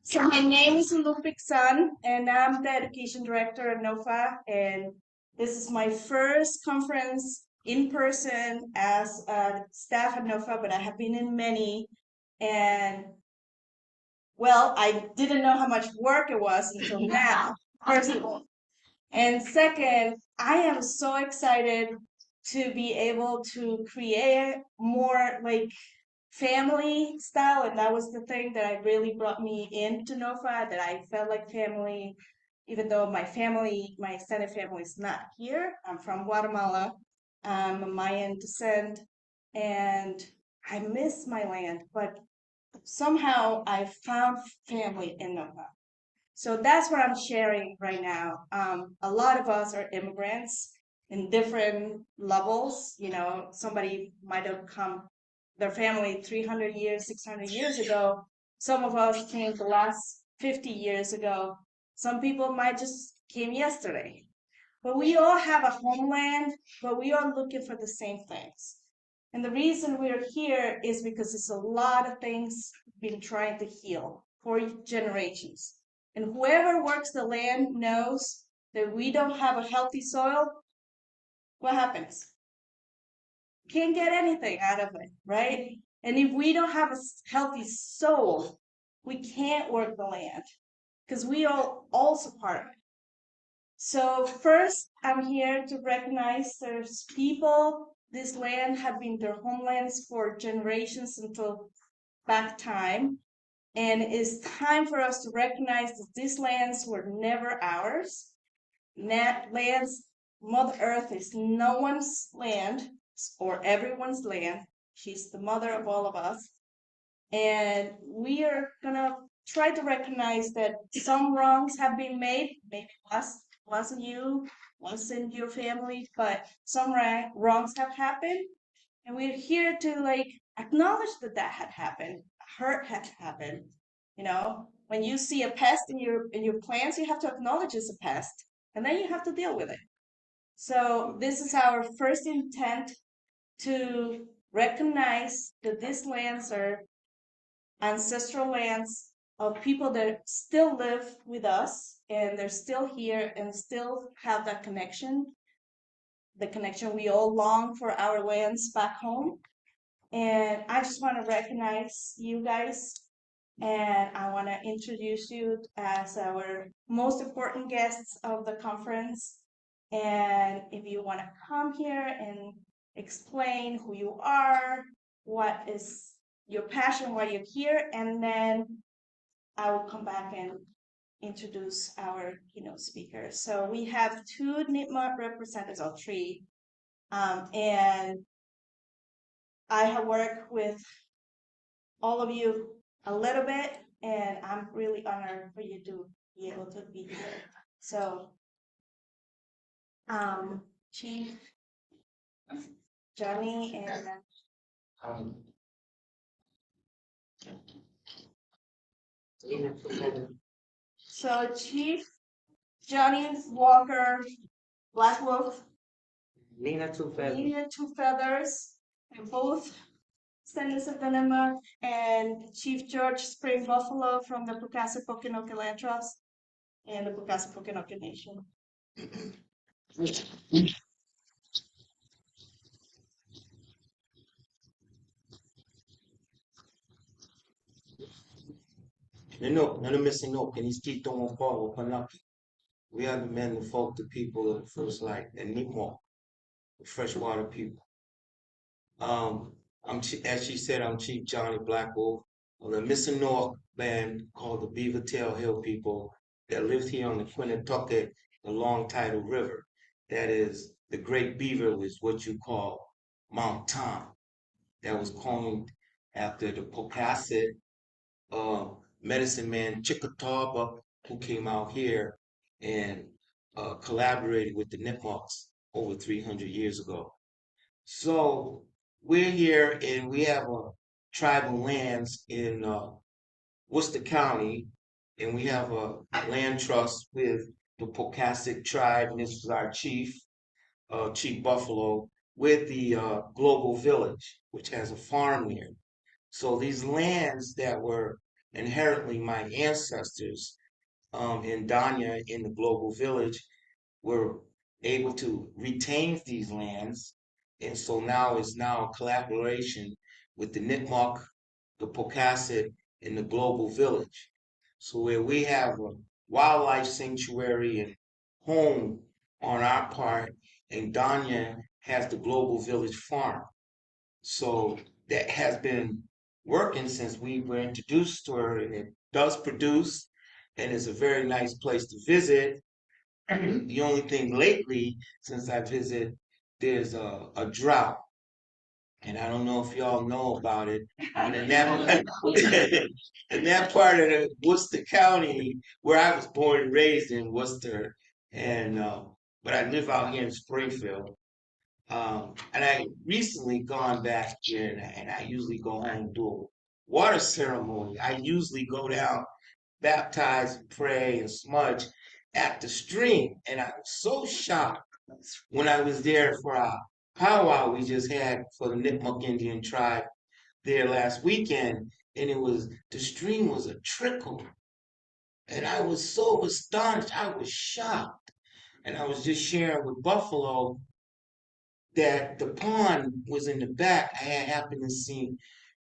So my name is Lupik San, and I'm the Education Director at NOFA, and this is my first conference in person as a staff at NOFA, but I have been in many, and well, I didn't know how much work it was until now, first of all. And second, I am so excited to be able to create more like family style, and that was the thing that I really brought me into NOFA, that I felt like family, even though my family, my extended family is not here. I'm from Guatemala. I'm a Mayan descent, and I miss my land, but somehow I found family in NOFA. So that's what I'm sharing right now. A lot of us are immigrants in different levels. You know, somebody might have come, their family 300 years, 600 years ago. Some of us came the last 50 years ago. Some people might just came yesterday. But we all have a homeland, but we are looking for the same things. And the reason we're here is because there's a lot of things been trying to heal for generations. And whoever works the land knows that we don't have a healthy soil, what happens? Can't get anything out of it, right? And if we don't have a healthy soul, we can't work the land because we are also part of it. So first, I'm here to recognize there's people, this land have been their homelands for generations until back time. And it's time for us to recognize that these lands were never ours. Lands, Mother Earth is no one's land or everyone's land. She's the mother of all of us. And we are gonna try to recognize that some wrongs have been made. Maybe wasn't you, wasn't your family, but some wrongs have happened. And we're here to like acknowledge that that had happened, hurt had happened. You know, when you see a pest in your plants, you have to acknowledge it's a pest, and then you have to deal with it. So this is our first intent, to recognize that these lands are ancestral lands of people that still live with us, and they're still here and still have that connection, the connection we all long for our lands back home. And I just want to recognize you guys, and I want to introduce you as our most important guests of the conference. And if you want to come here and explain who you are, what is your passion, why you're here, and then I will come back and introduce our keynote speakers. So we have two NIPMA representatives, or three, and I have worked with all of you a little bit, and I'm really honored for you to be able to be here. So, Chief Johnny and so Chief Johnny Walker Black Wolf, Nina Two Feathers, and both descendants of Denmark, and Chief George Spring Buffalo from the Pukasa Pokanoket Land Trust and the Pukasa Pokanoket Nation. No, none of missing no. Can you keep on ball open up? We are the men, the folk, the people of the first light, and need more, the freshwater people. As she said, I'm Chief Johnny Black Wolf of the Missing North band called the Beaver Tail Hill people that lived here on the Quinnetucket, the Long Tidal River. That is, the Great Beaver is what you call Mount Tom. That was coined after the Pocasset medicine man Chicotauba, who came out here and collaborated with the Nipmucs over 300 years ago. So we're here and we have tribal lands in Worcester County, and we have a land trust with the Pocasset tribe, and this is our chief, Chief Buffalo, with the Global Village, which has a farm here. So these lands that were inherently my ancestors in Danya in the global village were able to retain these lands. And so now it's now a collaboration with the Nipmuc, the Pocasset, and the global village. So where we have a wildlife sanctuary and home on our part, and Danya has the global village farm. So that has been working since we were introduced to her, and it does produce, and it's a very nice place to visit. The only thing lately, since I visit, there's a drought, and I don't know if y'all know about it. But in that in that part of the Worcester County, where I was born and raised in Worcester, and but I live out here in Springfield. And I recently gone back here, and I usually go home and do a water ceremony. I usually go down, baptize, and pray, and smudge at the stream. And I was so shocked when I was there for our powwow we just had for the Nipmuc Indian tribe there last weekend, and it was the stream was a trickle, and I was so astonished. I was shocked, and I was just sharing with Buffalo that the pond was in the back. I had happened to see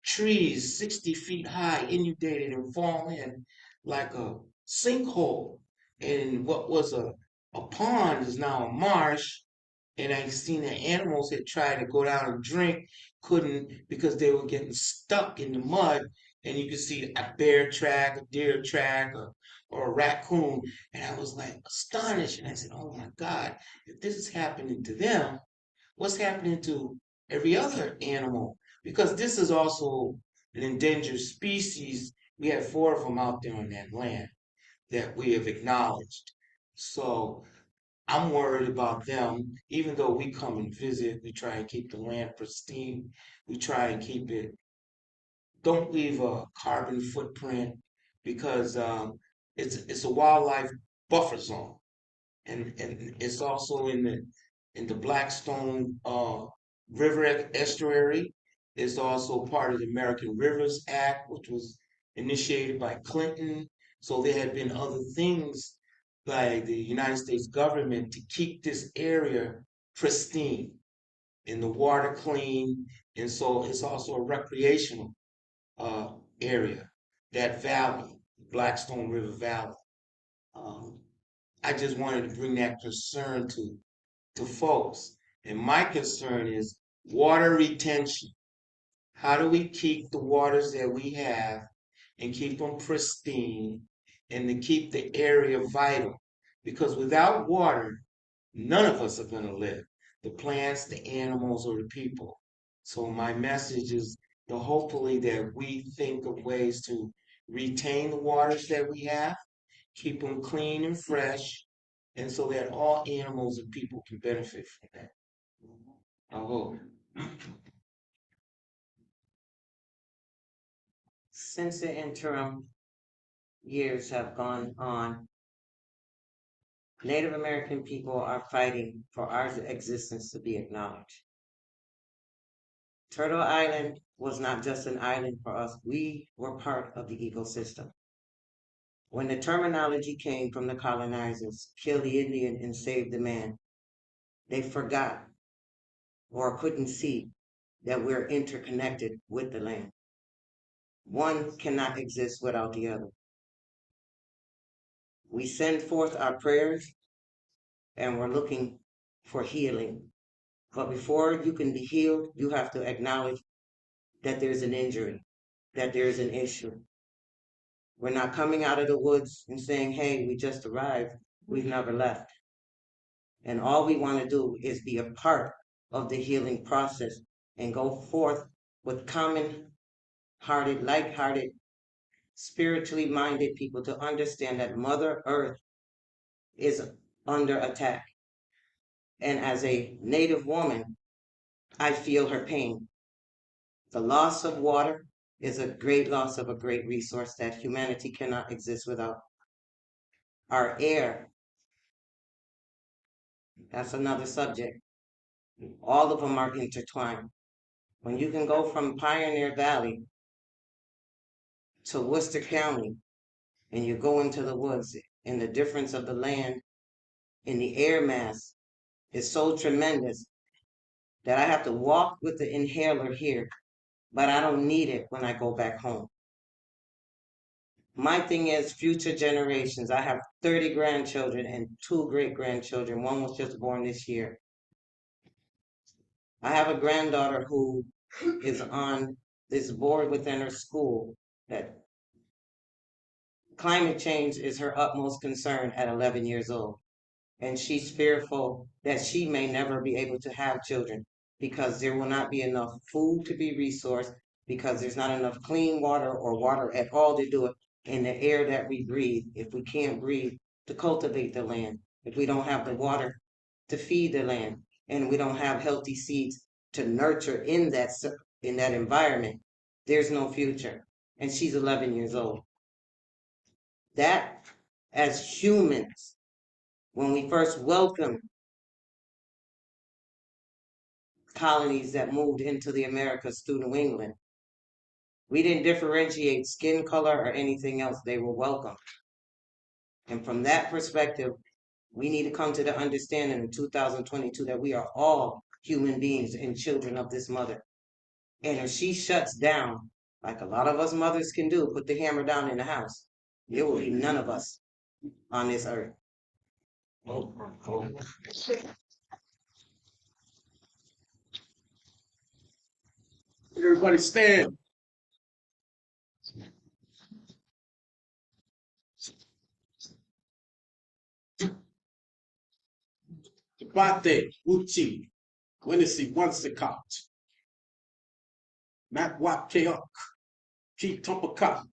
trees 60 feet high inundated and fall in like a sinkhole. And what was a pond is now a marsh. And I seen that animals had tried to go down and drink, couldn't because they were getting stuck in the mud. And you could see a bear track, a deer track, or a raccoon. And I was like astonished. And I said, oh my God, if this is happening to them, what's happening to every other animal? Because this is also an endangered species. We have 4 of them out there on that land that we have acknowledged. So I'm worried about them. Even though we come and visit, we try and keep the land pristine. We try and keep it, don't leave a carbon footprint because it's a wildlife buffer zone, and it's also in the Blackstone River estuary. It's also part of the American Rivers Act, which was initiated by Clinton. So there had been other things by the United States government to keep this area pristine and the water clean. And so it's also a recreational uh, area, that valley, Blackstone River Valley. Um, I just wanted to bring that concern to folks. And my concern is water retention. How do we keep the waters that we have and keep them pristine and to keep the area vital? Because without water, none of us are going to live, the plants, the animals, or the people. So my message is to hopefully that we think of ways to retain the waters that we have, keep them clean and fresh, and so that all animals and people can benefit from that. I hope. Since the interim years have gone on, Native American people are fighting for our existence to be acknowledged. Turtle Island was not just an island for us, we were part of the ecosystem. When the terminology came from the colonizers, kill the Indian and save the man, they forgot or couldn't see that we're interconnected with the land. One cannot exist without the other. We send forth our prayers and we're looking for healing. But before you can be healed, you have to acknowledge that there's an injury, that there's an issue. We're not coming out of the woods and saying, hey, we just arrived. We've never left. And all we want to do is be a part of the healing process and go forth with common hearted, like hearted, spiritually minded people to understand that Mother Earth is under attack. And as a Native woman, I feel her pain. The loss of water is a great loss of a great resource that humanity cannot exist without. Our air, that's another subject. All of them are intertwined. When you can go from Pioneer Valley to Worcester County and you go into the woods, and the difference of the land in the air mass is so tremendous that I have to walk with the inhaler here, but I don't need it when I go back home. My thing is future generations. I have 30 grandchildren and 2 great-grandchildren. One was just born this year. I have a granddaughter who is on this board within her school that climate change is her utmost concern at 11 years old. And she's fearful that she may never be able to have children because there will not be enough food to be resourced, because there's not enough clean water or water at all to do it in the air that we breathe. If we can't breathe to cultivate the land, if we don't have the water to feed the land, and we don't have healthy seeds to nurture in that environment, there's no future. And she's 11 years old. That, as humans, when we first welcomed colonies that moved into the Americas through New England, we didn't differentiate skin color or anything else. They were welcome. And from that perspective, we need to come to the understanding in 2022 that we are all human beings and children of this mother. And if she shuts down, like a lot of us mothers can do, put the hammer down in the house, there will be none of us on this earth. Everybody stand. Debate, uchi, wenisi wansikat. Mat wat keok, ki tompaka.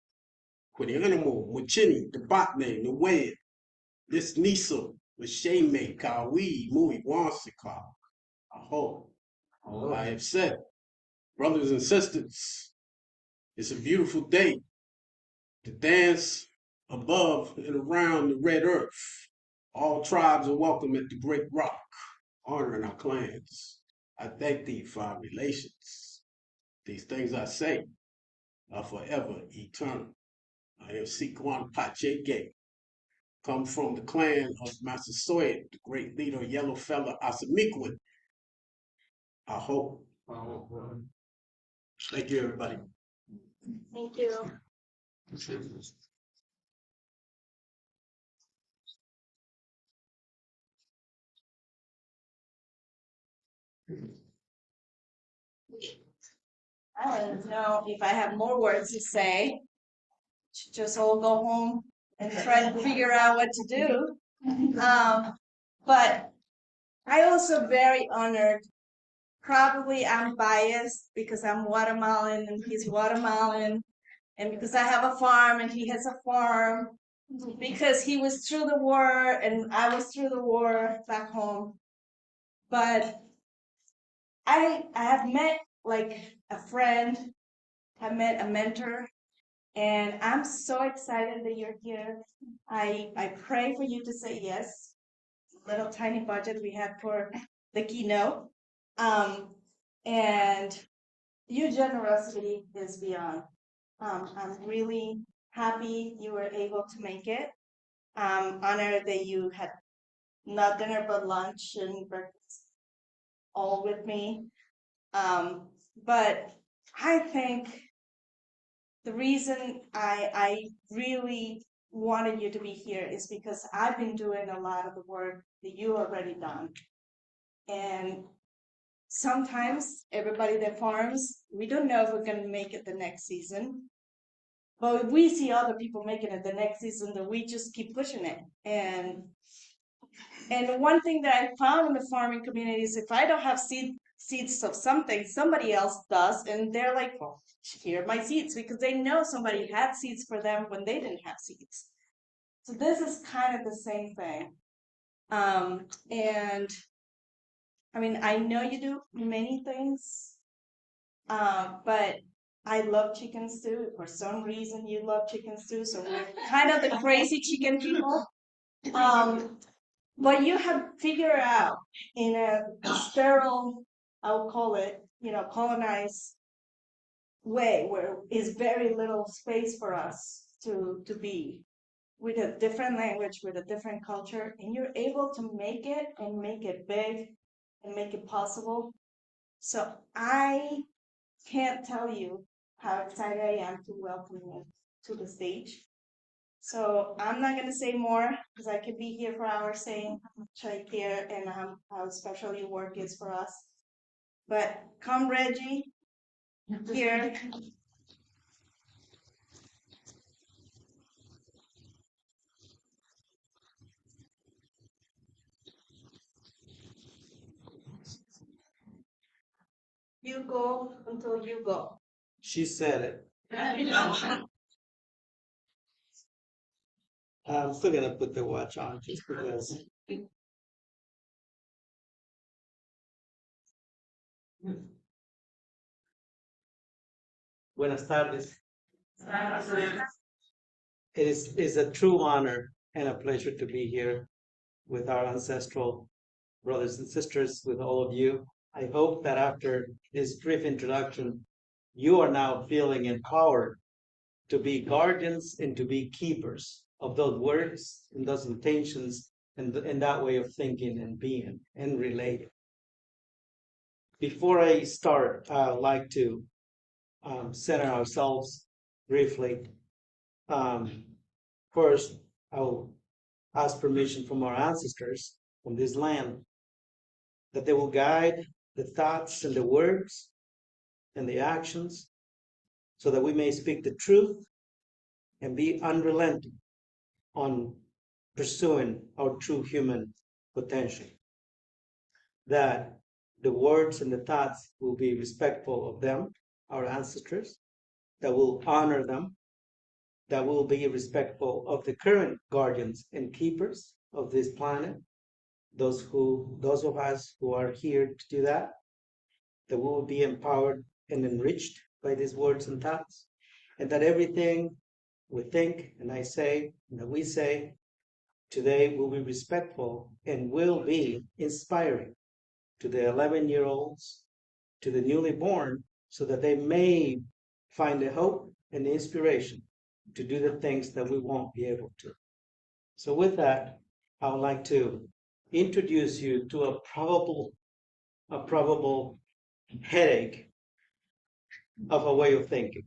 Kwini animal, muchini, debatne, nuwe. This niso, wishame, kawi, mui wansika. Aho. All I have said. Brothers and sisters, it's a beautiful day to dance above and around the red earth. All tribes are welcome at the Great Rock, honoring our clans. I thank thee for our relations. These things I say are forever eternal. I am Sikwan Pacheke, come from the clan of Massasoit, the great leader, Yellow Fella Asamiquin. I hope. Thank you, everybody. Thank you. I don't know if I have more words to say. Should just all go home and try to figure out what to do. But I also very honored. Probably I'm biased because I'm Guatemalan and he's Guatemalan, and because I have a farm and he has a farm, because he was through the war and I was through the war back home. But I have met like a friend, have met a mentor, and I'm so excited that you're here. I pray for you to say yes. Little tiny budget we had for the keynote. And your generosity is beyond. I'm really happy you were able to make it. I'm honored that you had not dinner but lunch and breakfast all with me. But I think the reason I really wanted you to be here is because I've been doing a lot of the work that you already done. And sometimes everybody that farms, we don't know if we're going to make it the next season. But we see other people making it the next season, that we just keep pushing it. And one thing that I found in the farming community is if I don't have seeds of something, somebody else does, and they're like, well, here are my seeds, because they know somebody had seeds for them when they didn't have seeds. So this is kind of the same thing. And I mean, I know you do many things, but I love chicken stew. For some reason, you love chicken stew, so we're kind of the crazy chicken people. But you have figured out in a sterile, I'll call it, colonized way where is very little space for us to be with a different language, with a different culture, and you're able to make it and make it big and make it possible. So I can't tell you how excited I am to welcome you to the stage. So I'm not gonna say more because I could be here for hours saying how much I care and how special your work is for us. But come, Reggie, here. You go until you go. She said it. I'm still gonna put the watch on just because. Buenas tardes. It is a true honor and a pleasure to be here with our ancestral brothers and sisters, with all of you. I hope that after this brief introduction, you are now feeling empowered to be guardians and to be keepers of those words and those intentions and that way of thinking and being and relating. Before I start, I'd like to center ourselves briefly. First, I'll ask permission from our ancestors from this land that they will guide the thoughts and the words and the actions so that we may speak the truth and be unrelenting on pursuing our true human potential. That the words and the thoughts will be respectful of them, our ancestors, that will honor them, that will be respectful of the current guardians and keepers of this planet, those of us who are here to do that, that we will be empowered and enriched by these words and thoughts, and that everything we think and I say and that we say today will be respectful and will be inspiring to the 11-year-olds, to the newly born, so that they may find the hope and the inspiration to do the things that we won't be able to. So with that, I would like to introduce you to a probable headache of a way of thinking.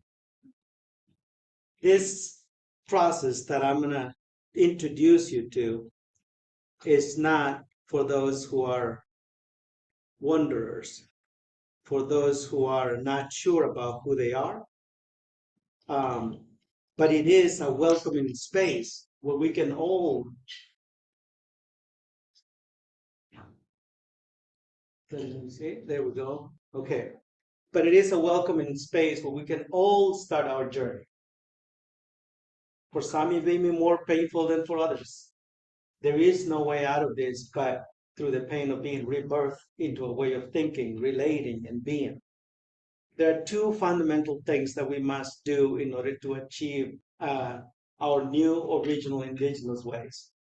This process that I'm going to introduce you to is not for those who are wanderers, for those who are not sure about who they are, but it is a welcoming space where we can all there we go. Okay. But it is a welcoming space where we can all start our journey. For some, it may be more painful than for others. There is no way out of this but through the pain of being rebirthed into a way of thinking, relating, and being. There are two fundamental things that we must do in order to achieve our new original indigenous ways.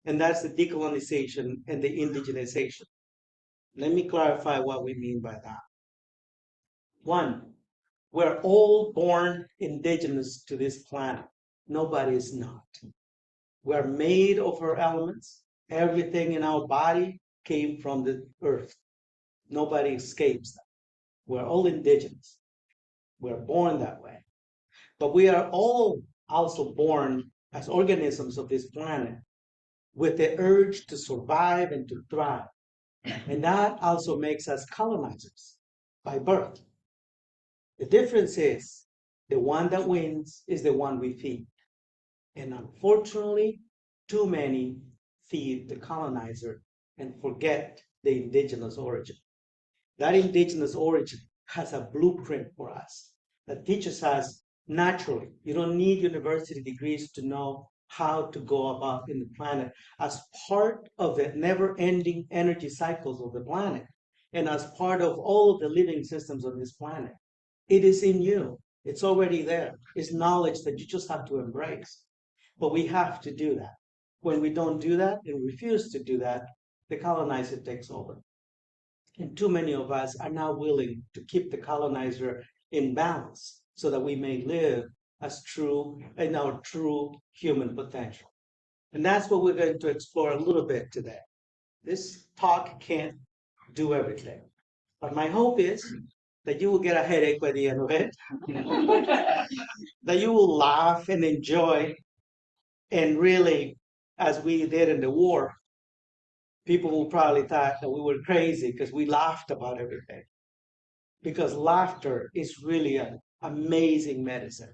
And that's the decolonization and the indigenization. Let me clarify what we mean by that. One, we're all born indigenous to this planet. Nobody is not. We're made of our elements. Everything in our body came from the earth. Nobody escapes that. We're all indigenous. We're born that way. But we are all also born as organisms of this planet with the urge to survive and to thrive. And that also makes us colonizers by birth. The difference is the one that wins is the one we feed. And unfortunately, too many feed the colonizer and forget the indigenous origin. That indigenous origin has a blueprint for us that teaches us naturally. You don't need university degrees to know how to go about in the planet as part of the never-ending energy cycles of the planet and as part of all of the living systems of this planet. It is in you. It's already there. It's knowledge that you just have to embrace. But we have to do that. When we don't do that and refuse to do that, the colonizer takes over. And too many of us are not willing to keep the colonizer in balance so that we may live as true in our true human potential. And that's what we're going to explore a little bit today. This talk can't do everything, but my hope is that you will get a headache by the end of it, that you will laugh and enjoy, and really, as we did in the war, people will probably thought that we were crazy because we laughed about everything. Because laughter is really an amazing medicine.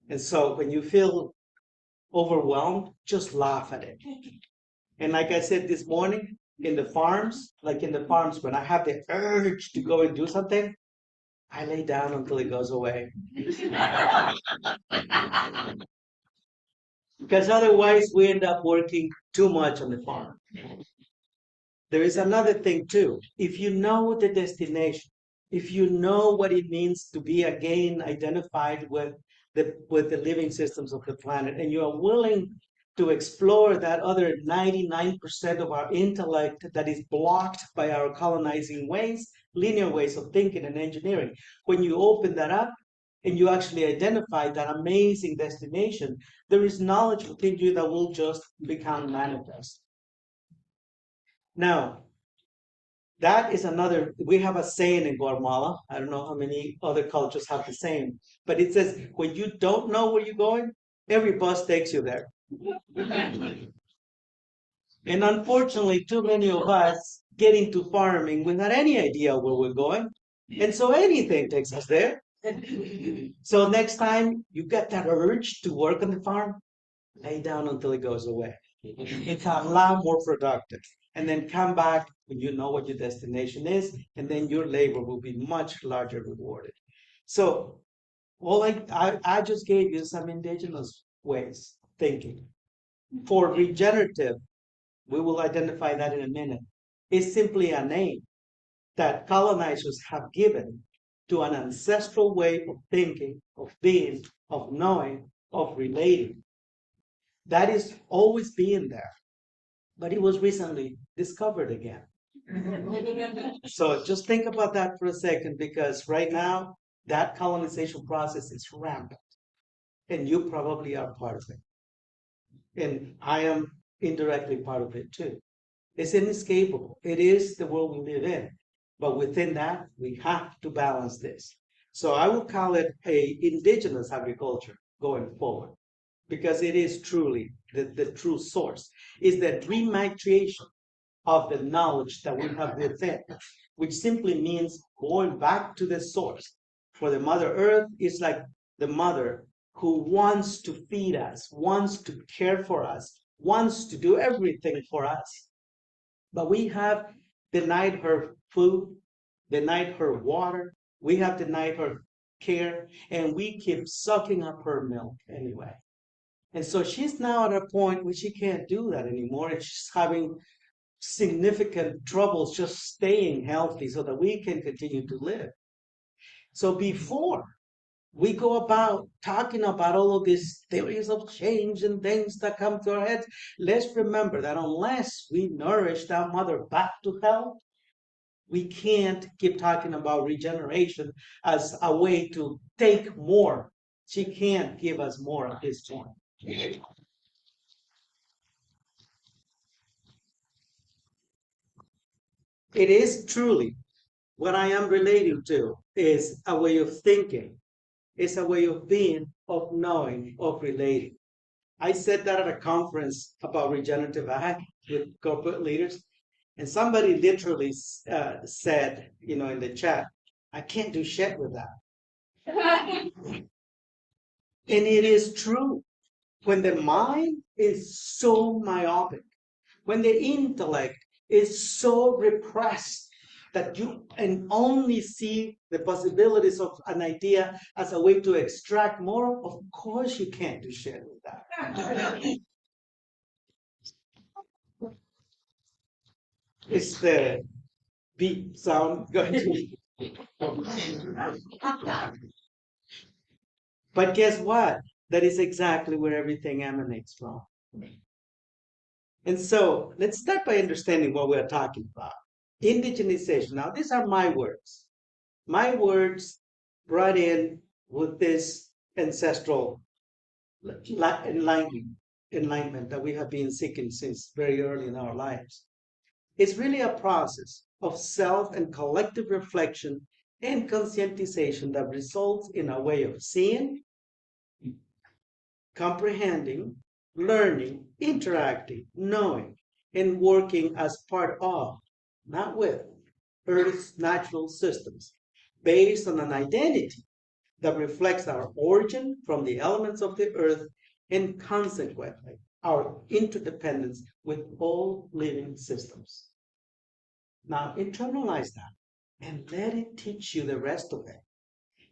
And so when you feel overwhelmed, just laugh at it. And like I said this morning, in the farms, when I have the urge to go and do something, I lay down until it goes away. Because otherwise we end up working too much on the farm. There is another thing too. If you know the destination, if you know what it means to be again identified with the living systems of the planet, and you are willing to explore that other 99% of our intellect that is blocked by our colonizing ways, linear ways of thinking and engineering, when you open that up and you actually identify that amazing destination, there is knowledge within you that will just become manifest. Now, that is another, we have a saying in Guatemala. I don't know how many other cultures have the same, but it says, when you don't know where you're going, every bus takes you there. And unfortunately, too many of us get into farming without any idea where we're going. And so anything takes us there. So next time you get that urge to work on the farm, lay down until it goes away. It's a lot more productive. And then come back when you know what your destination is, and then your labor will be much larger rewarded. So I just gave you some indigenous ways of thinking. For regenerative, we will identify that in a minute, is simply a name that colonizers have given to an ancestral way of thinking, of being, of knowing, of relating. That is always being there, but it was recently discovered again. So just think about that for a second, because right now that colonization process is rampant, and you probably are part of it. And I am indirectly part of it too. It's inescapable. It is the world we live in. But within that, we have to balance this. So I would call it a indigenous agriculture going forward, because it is truly the true source, is the rematriation of the knowledge that we have within, which simply means going back to the source. For the Mother Earth is like the mother who wants to feed us, wants to care for us, wants to do everything for us. But we have denied her food, denied her water, we have denied her care, and we keep sucking up her milk anyway. And so she's now at a point where she can't do that anymore, and she's having significant troubles just staying healthy so that we can continue to live. So before we go about talking about all of these theories of change and things that come to our heads, let's remember that unless we nourish that mother back to health, we can't keep talking about regeneration as a way to take more. She can't give us more at this point. It is truly what I am relating to is a way of thinking. It's a way of being, of knowing, of relating. I said that at a conference about regenerative ag with corporate leaders, and somebody literally said, in the chat, I can't do shit with that. And it is true. When the mind is so myopic, when the intellect is so repressed that you can only see the possibilities of an idea as a way to extract more, of course you can't do shit with that. It's the beep sound going to. But guess what? That is exactly where everything emanates from. And so let's start by understanding what we're talking about. Indigenization. Now, these are my words brought in with this ancestral enlightenment that we have been seeking since very early in our lives. It's really a process of self and collective reflection and conscientization that results in a way of seeing, comprehending, learning, interacting, knowing, and working as part of, not with, Earth's natural systems, based on an identity that reflects our origin from the elements of the earth and consequently our interdependence with all living systems. Now internalize that and let it teach you the rest of it.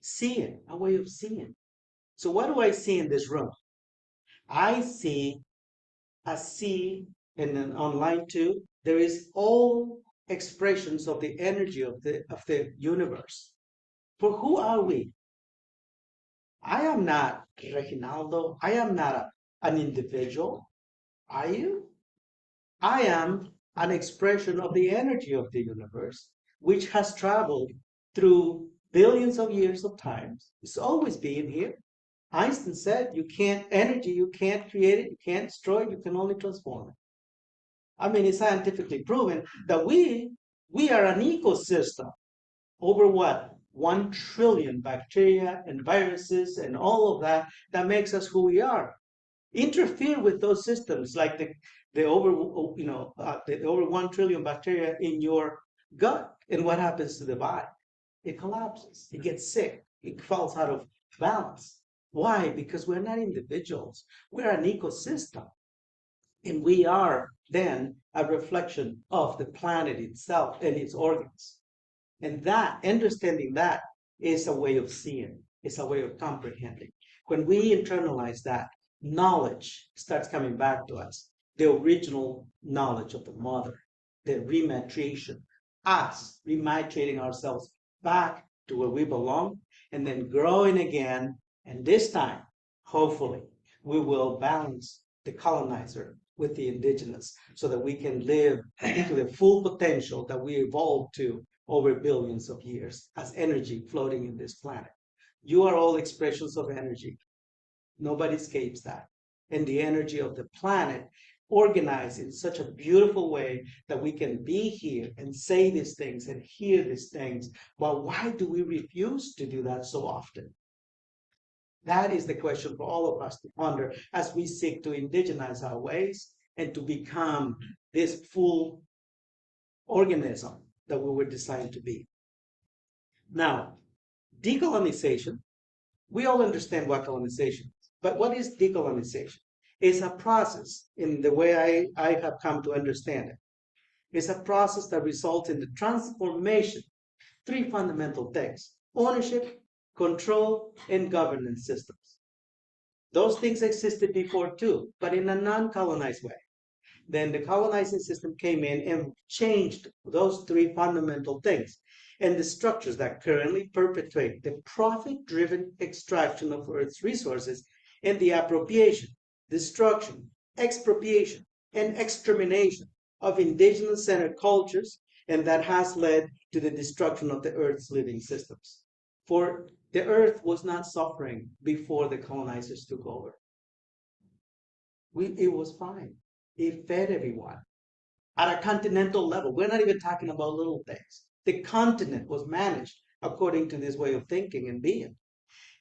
See it, a way of seeing. So what do I see in this room? I see and then online too, there is all expressions of the energy of the universe. For who are we? I am not Reginaldo. I am not an individual. Are you? I am an expression of the energy of the universe, which has traveled through billions of years of time. It's always been here. Einstein said, you can't create it, you can't destroy it, you can only transform it. I mean, it's scientifically proven that we are an ecosystem over what? 1 trillion bacteria and viruses and all of that makes us who we are. Interfere with those systems like the over 1 trillion bacteria in your gut, and what happens to the body? It collapses, it gets sick, it falls out of balance. Why? Because we're not individuals, we're an ecosystem, and we are then a reflection of the planet itself and its organs. And that, understanding that, is a way of seeing, it's a way of comprehending. When we internalize that, knowledge starts coming back to us. The original knowledge of the mother, the rematriation, us rematriating ourselves back to where we belong, and then growing again. And this time, hopefully, we will balance the colonizer with the indigenous so that we can live into the full potential that we evolved to over billions of years as energy floating in this planet. You are all expressions of energy. Nobody escapes that. And the energy of the planet organized in such a beautiful way that we can be here and say these things and hear these things. But why do we refuse to do that so often? That is the question for all of us to ponder as we seek to indigenize our ways and to become this full organism that we were designed to be. Now, decolonization, we all understand what colonization is, but what is decolonization? It's a process in the way I have come to understand it. It's a process that results in the transformation, 3 fundamental things: ownership, control, and governance systems. Those things existed before too, but in a non-colonized way. Then the colonizing system came in and changed those 3 fundamental things and the structures that currently perpetuate the profit-driven extraction of Earth's resources and the appropriation, destruction, expropriation, and extermination of indigenous-centered cultures, and that has led to the destruction of the Earth's living systems. For the Earth was not suffering before the colonizers took over. It was fine. It fed everyone at a continental level. We're not even talking about little things. The continent was managed according to this way of thinking and being.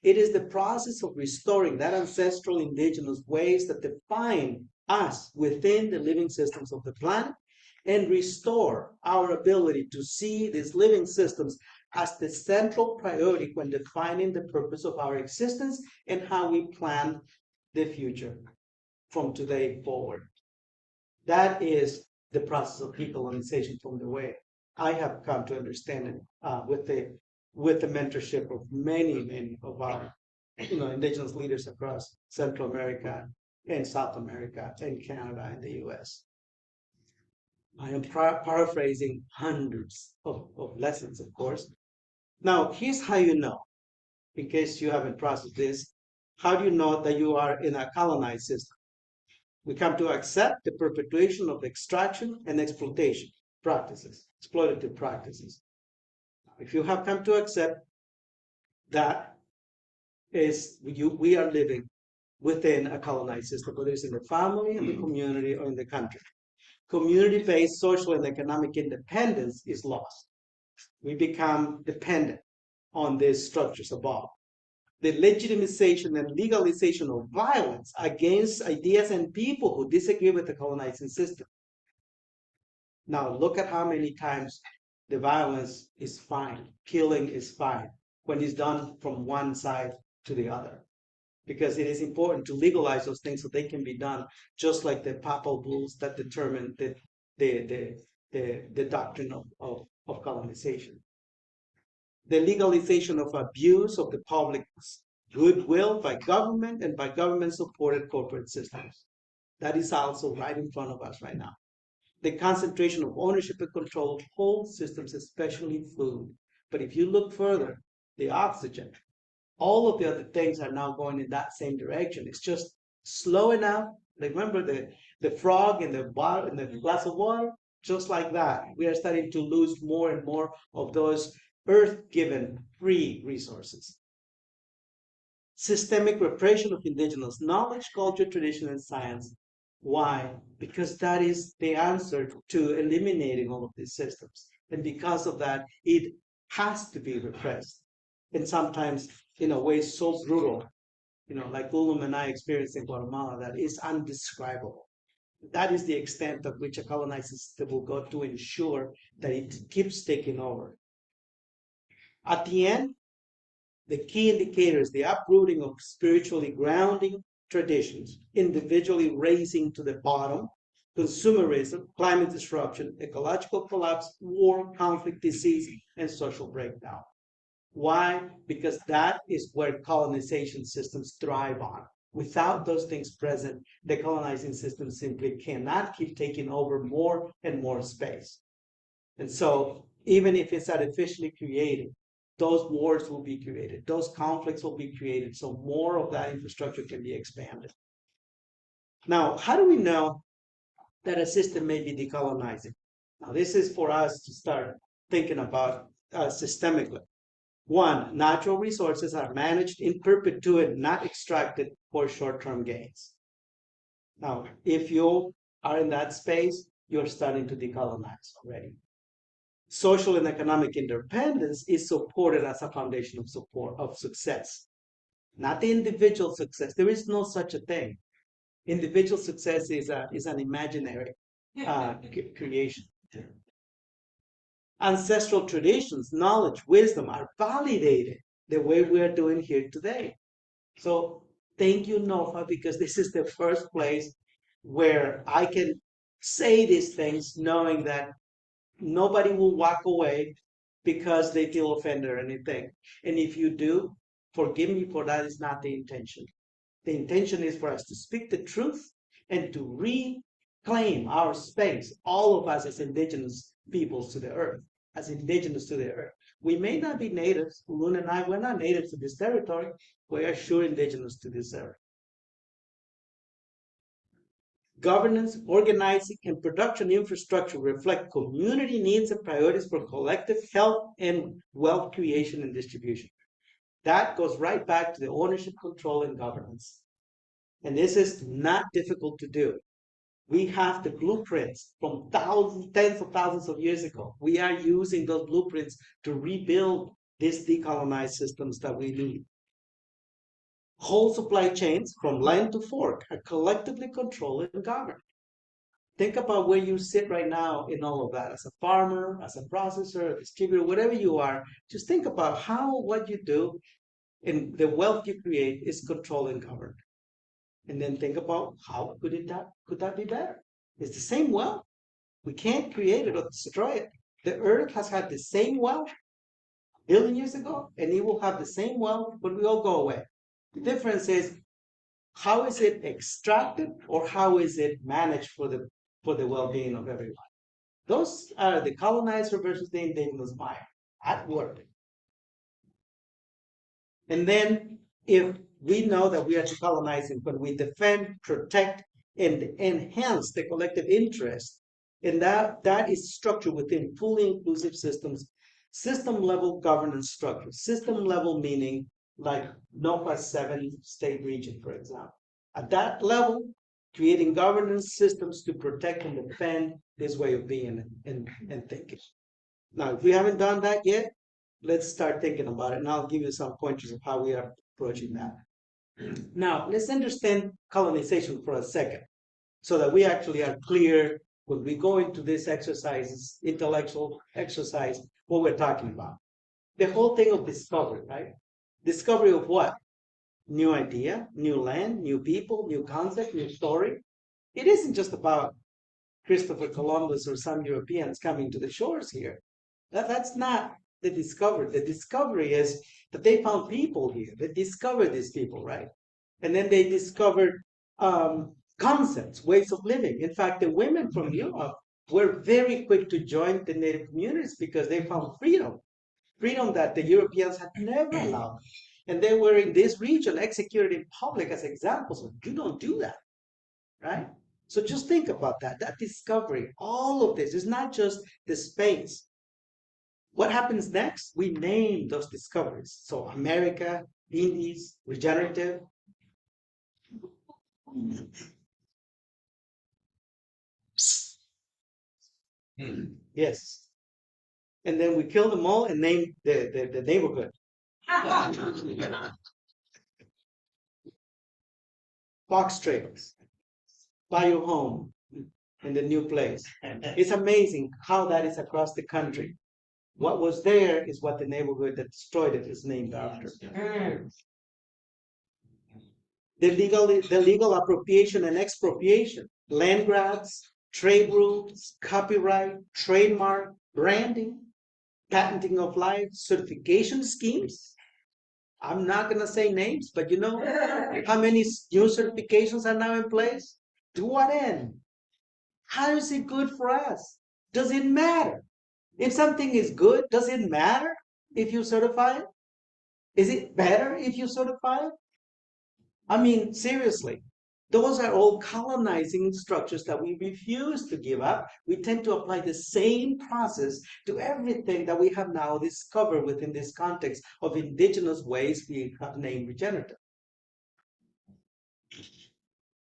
It is the process of restoring that ancestral indigenous ways that define us within the living systems of the planet and restore our ability to see these living systems as the central priority when defining the purpose of our existence and how we plan the future from today forward. That is the process of decolonization from the way I have come to understand it with the mentorship of many of our indigenous leaders across Central America and South America and Canada and the US. I am paraphrasing hundreds of lessons, of course. Now, here's how you know, in case you haven't processed this. How do you know that you are in a colonized system? We come to accept the perpetuation of extraction and exploitation practices, exploitative practices. If you have come to accept that is we are living within a colonized system, whether it's in the family, in the community, or in the country. Community-based social and economic independence is lost. We become dependent on these structures above. The legitimization and legalization of violence against ideas and people who disagree with the colonizing system. Now, look at how many times the violence is fine, killing is fine, when it's done from one side to the other. Because it is important to legalize those things so they can be done, just like the papal bulls that determine the doctrine of colonization. The legalization of abuse of the public's goodwill by government and by government-supported corporate systems. That is also right in front of us right now. The concentration of ownership and control of whole systems, especially food. But if you look further, the oxygen, all of the other things are now going in that same direction. It's just slow enough. Remember the frog in the glass of water? Just like that, we are starting to lose more and more of those earth-given free resources. Systemic repression of indigenous knowledge, culture, tradition, and science. Why? Because that is the answer to eliminating all of these systems. And because of that, it has to be repressed. And sometimes in a way so brutal, like Ulum and I experienced in Guatemala, that is undescribable. That is the extent of which a colonized system will go to ensure that it keeps taking over. At the end, the key indicators, the uprooting of spiritually grounding traditions, individually raising to the bottom, consumerism, climate disruption, ecological collapse, war, conflict, disease, and social breakdown. Why? Because that is where colonization systems thrive on. Without those things present, the colonizing system simply cannot keep taking over more and more space. And so, even if it's artificially created, those wars will be created, those conflicts will be created, so more of that infrastructure can be expanded. Now, how do we know that a system may be decolonizing? Now, this is for us to start thinking about systemically. One, natural resources are managed in perpetuity, not extracted for short-term gains. Now, if you are in that space, you're starting to decolonize already. Social and economic independence is supported as a foundation of success, not the individual success. There is no such a thing. Individual success is an imaginary creation. Ancestral traditions, knowledge, wisdom are validated the way we are doing here today. So thank you, NOFA, because this is the first place where I can say these things knowing that nobody will walk away because they feel offended or anything. And if you do, forgive me, for that is not the intention. The intention is for us to speak the truth and to reclaim our space, all of us as indigenous peoples to the earth, as indigenous to the earth. We may not be natives, Luna and I, we're not natives to this territory, we are sure indigenous to this earth. Governance, organizing, and production infrastructure reflect community needs and priorities for collective health and wealth creation and distribution. That goes right back to the ownership, control, and governance. And this is not difficult to do. We have the blueprints from tens of thousands of years ago. We are using those blueprints to rebuild these decolonized systems that we need. Whole supply chains from land to fork are collectively controlled and governed. Think about where you sit right now in all of that as a farmer, as a processor, a distributor, whatever you are. Just think about how what you do and the wealth you create is controlled and governed. And then think about how could that be better? It's the same wealth. We can't create it or destroy it. The earth has had the same wealth a billion years ago, and it will have the same wealth when we all go away. The difference is how is it extracted or how is it managed for the well-being of everyone. Those are the colonizer versus the indigenous mind at work. And then if we know that we are decolonizing when we defend, protect, and enhance the collective interest, and that is structured within fully inclusive systems System level governance structure. System level meaning like NOFA 7-state region, for example. At that level, creating governance systems to protect and defend this way of being and thinking. Now, if we haven't done that yet, let's start thinking about it, and I'll give you some pointers of how we are approaching that. Now, let's understand colonization for a second, so that we actually are clear when we go into this exercise, intellectual exercise, what we're talking about. The whole thing of discovery, right? Discovery of what? New idea, new land, new people, new concept, new story. It isn't just about Christopher Columbus or some Europeans coming to the shores here. That's not the discovery. The discovery is that they found people here. They discovered these people, right? And then they discovered concepts, ways of living. In fact, the women from Europe were very quick to join the native communities because they found freedom that the Europeans had never allowed. And they were in this region executed in public as examples of you don't do that, right? So just think about that discovery, all of this is not just the space. What happens next? We name those discoveries. So America, Indies, regenerative. Yes. And then we kill them all and name the neighborhood. Fox trails. Buy your home in the new place. It's amazing how that is across the country. What was there is what the neighborhood that destroyed it is named after. The legal appropriation and expropriation, land grabs, trade rules, copyright, trademark, branding, patenting of life, certification schemes. I'm not going to say names, but you know how many new certifications are now in place? To what end? How is it good for us? Does it matter? If something is good, does it matter if you certify it? Is it better if you certify it? I mean, seriously, those are all colonizing structures that we refuse to give up. We tend to apply the same process to everything that we have now discovered within this context of indigenous ways we have named regenerative.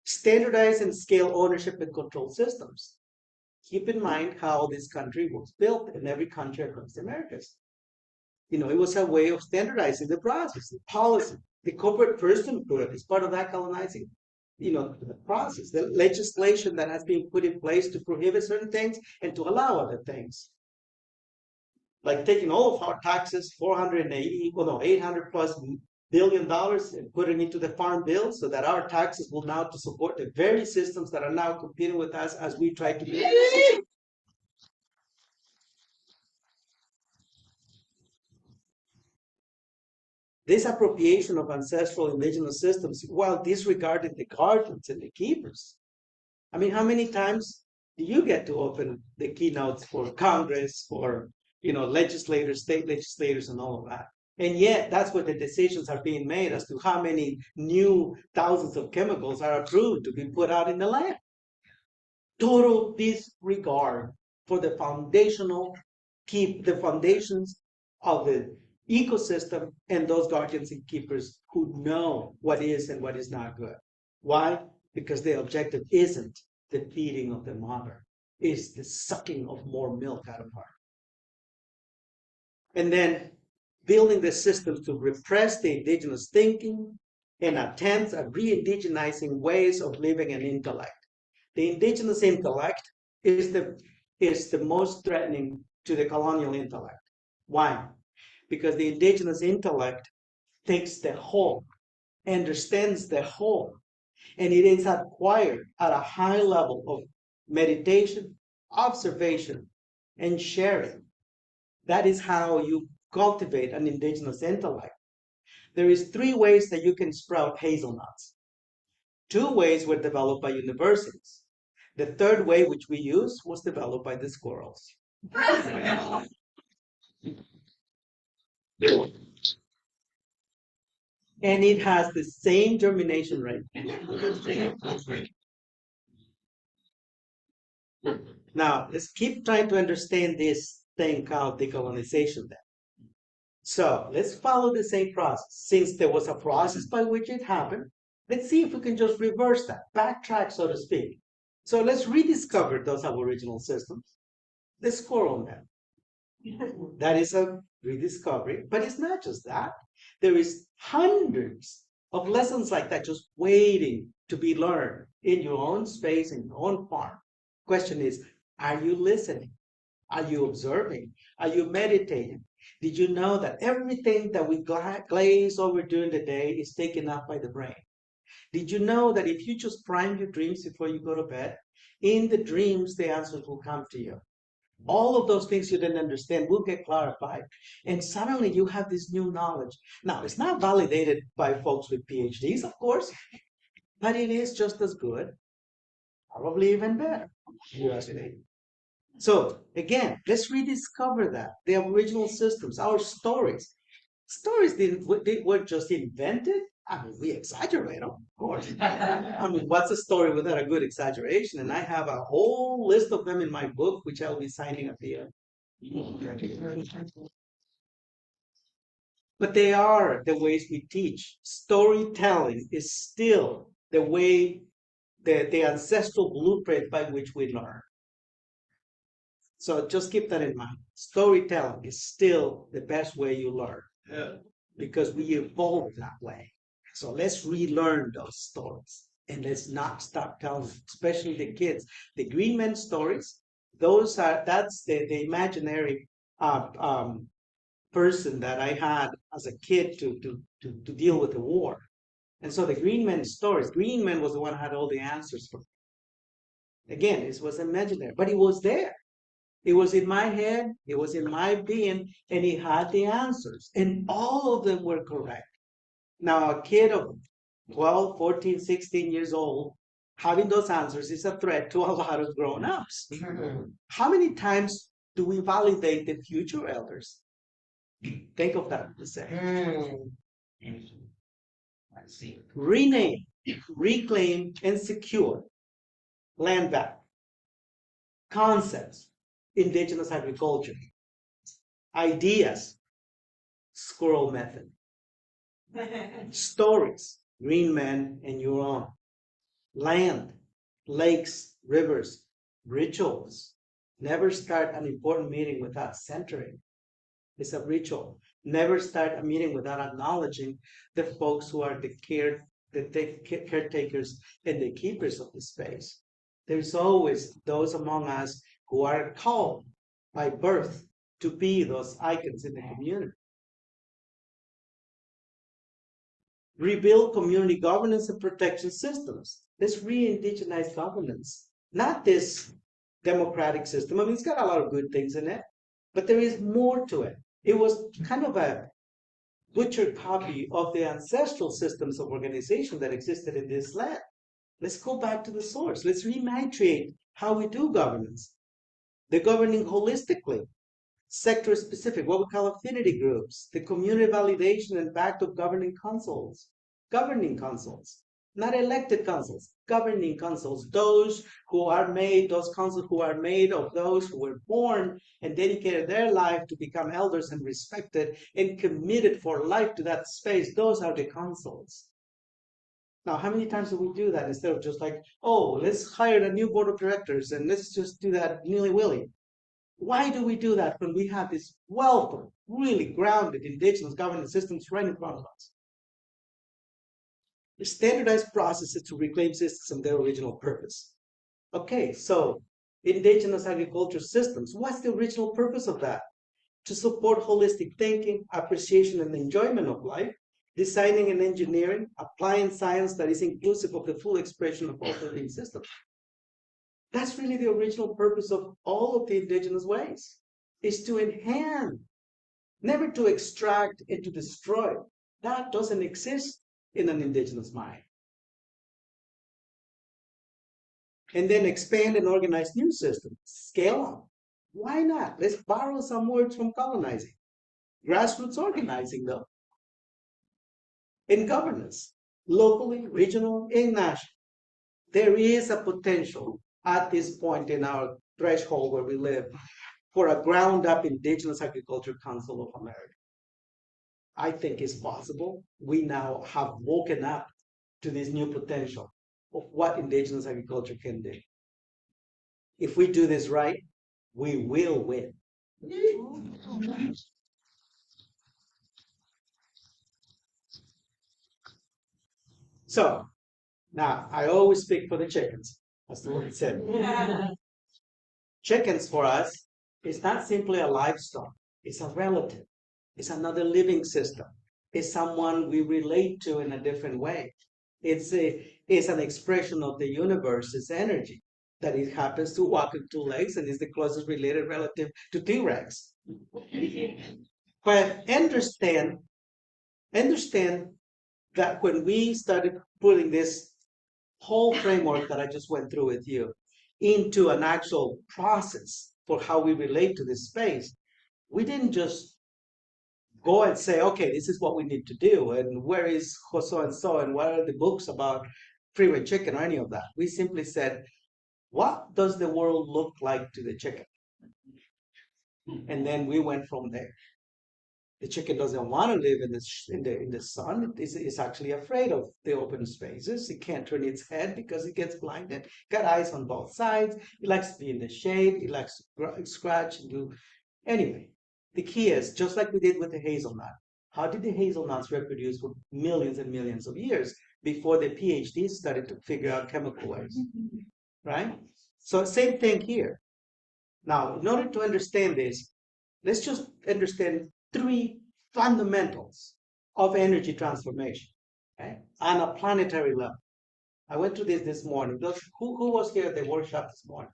Standardize and scale ownership and control systems. Keep in mind how this country was built in every country across the Americas. You know, it was a way of standardizing the process, the policy, the corporate personhood is part of that colonizing, you know, the process, the legislation that has been put in place to prohibit certain things and to allow other things. Like taking all of our taxes, 800 plus billion dollars and putting into the farm bill so that our taxes will now to support the very systems that are now competing with us as we try to build. This appropriation of ancestral indigenous systems while disregarding the guardians and the keepers. I mean, how many times do you get to open the keynotes for Congress, for legislators, state legislators, and all of that? And yet, that's where the decisions are being made as to how many new thousands of chemicals are approved to be put out in the land. Total disregard for the foundations of the ecosystem and those guardians and keepers who know what is and what is not good. Why? Because the objective isn't the feeding of the mother, it's the sucking of more milk out of her. And then building the systems to repress the indigenous thinking and attempts at re-indigenizing ways of living and intellect. The indigenous intellect is the most threatening to the colonial intellect. Why? Because the indigenous intellect takes the whole, understands the whole, and it is acquired at a high level of meditation, observation, and sharing. That is how you cultivate an indigenous intellect. There is 3 ways that you can sprout hazelnuts. 2 ways were developed by universities. The 3rd way, which we use, was developed by the squirrels. And it has the same germination rate. Now, let's keep trying to understand this thing called decolonization then. So let's follow the same process. Since there was a process by which it happened, let's see if we can just reverse that, backtrack, so to speak. So let's rediscover those aboriginal systems. Let's score on them. That is a rediscovery, but it's not just that. There is hundreds of lessons like that just waiting to be learned in your own space, in your own farm. Question is, are you listening? Are you observing? Are you meditating? Did you know that everything that we glaze over during the day is taken up by the brain? Did you know that if you just prime your dreams before you go to bed, in the dreams, the answers will come to you? All of those things you didn't understand will get clarified. And suddenly you have this new knowledge. Now, it's not validated by folks with PhDs, of course, but it is just as good, probably even better. So again, let's rediscover that the original systems, our stories. Stories weren't just invented. I mean, we exaggerate them, of course. I mean, what's a story without a good exaggeration? And I have a whole list of them in my book, which I'll be signing at the end. But they are the ways we teach. Storytelling is still the way, the ancestral blueprint by which we learn. So just keep that in mind. Storytelling is still the best way you learn because we evolved that way. So let's relearn those stories and let's not stop telling them, especially the kids. The Green Men stories, that's the imaginary person that I had as a kid to deal with the war. And so the Green Men stories, Green Man was the one who had all the answers for me. Again, this was imaginary, but it was there. It was in my head, it was in my being, and he had the answers. And all of them were correct. Now, a kid of 12, 14, 16 years old, having those answers is a threat to a lot of grown ups. How many times do we validate the future elders? Think of that for a second. Rename, reclaim, and secure land back. Concepts, indigenous agriculture. Ideas, squirrel method. Stories, Green Man and your own. Land, lakes, rivers, rituals. Never start an important meeting without centering. It's a ritual. Never start a meeting without acknowledging the folks who are the caretakers and the keepers of the space. There's always those among us who are called by birth to be those icons in the community. Rebuild community governance and protection systems. Let's re-indigenize governance, not this democratic system. I mean, it's got a lot of good things in it, but there is more to it. It was kind of a butchered copy of the ancestral systems of organization that existed in this land. Let's go back to the source. Let's rematriate how we do governance. The governing holistically, sector specific, what we call affinity groups, the community validation and back of governing councils, not elected councils, governing councils, those who are made, those councils who are made of those who were born and dedicated their life to become elders and respected and committed for life to that space. Those are the councils. Now, how many times do we do that instead of just like, oh, let's hire a new board of directors and let's just do that nilly-willy? Why do we do that when we have this wealth of really grounded indigenous governance systems right in front of us? The standardized processes to reclaim systems and their original purpose. Okay, so indigenous agriculture systems, what's the original purpose of that? To support holistic thinking, appreciation, and enjoyment of life, designing and engineering, applying science that is inclusive of the full expression of all living systems. That's really the original purpose of all of the indigenous ways, is to enhance, never to extract and to destroy. That doesn't exist in an indigenous mind. And then expand and organize new systems, scale them. Why not? Let's borrow some words from colonizing. Grassroots organizing, though. In governance, locally, regional, and national. There is a potential at this point in our threshold where we live for a ground-up Indigenous Agriculture Council of America. I think it's possible. We now have woken up to this new potential of what Indigenous agriculture can do. If we do this right, we will win. So now I always speak for the chickens. That's the word it said. Chickens for us is not simply a livestock, it's a relative, it's another living system, it's someone we relate to in a different way. It's an expression of the universe's energy, that it happens to walk on two legs and is the closest related relative to T-Rex. But understand that when we started putting this whole framework that I just went through with you into an actual process for how we relate to this space, we didn't just go and say, okay, this is what we need to do, and where is so and so, and what are the books about free range chicken or any of that. We simply said, what does the world look like to the chicken? And then we went from there. The chicken doesn't want to live in the sun. It's actually afraid of the open spaces. It can't turn its head because it gets blinded. Got eyes on both sides. It likes to be in the shade. It likes to scratch and do. Anyway, the key is, just like we did with the hazelnut, how did the hazelnuts reproduce for millions and millions of years before the PhDs started to figure out chemical ways, right? So same thing here. Now, in order to understand this, let's just understand three fundamentals of energy transformation, okay, on a planetary level. I went through this morning. Who was here at the workshop this morning?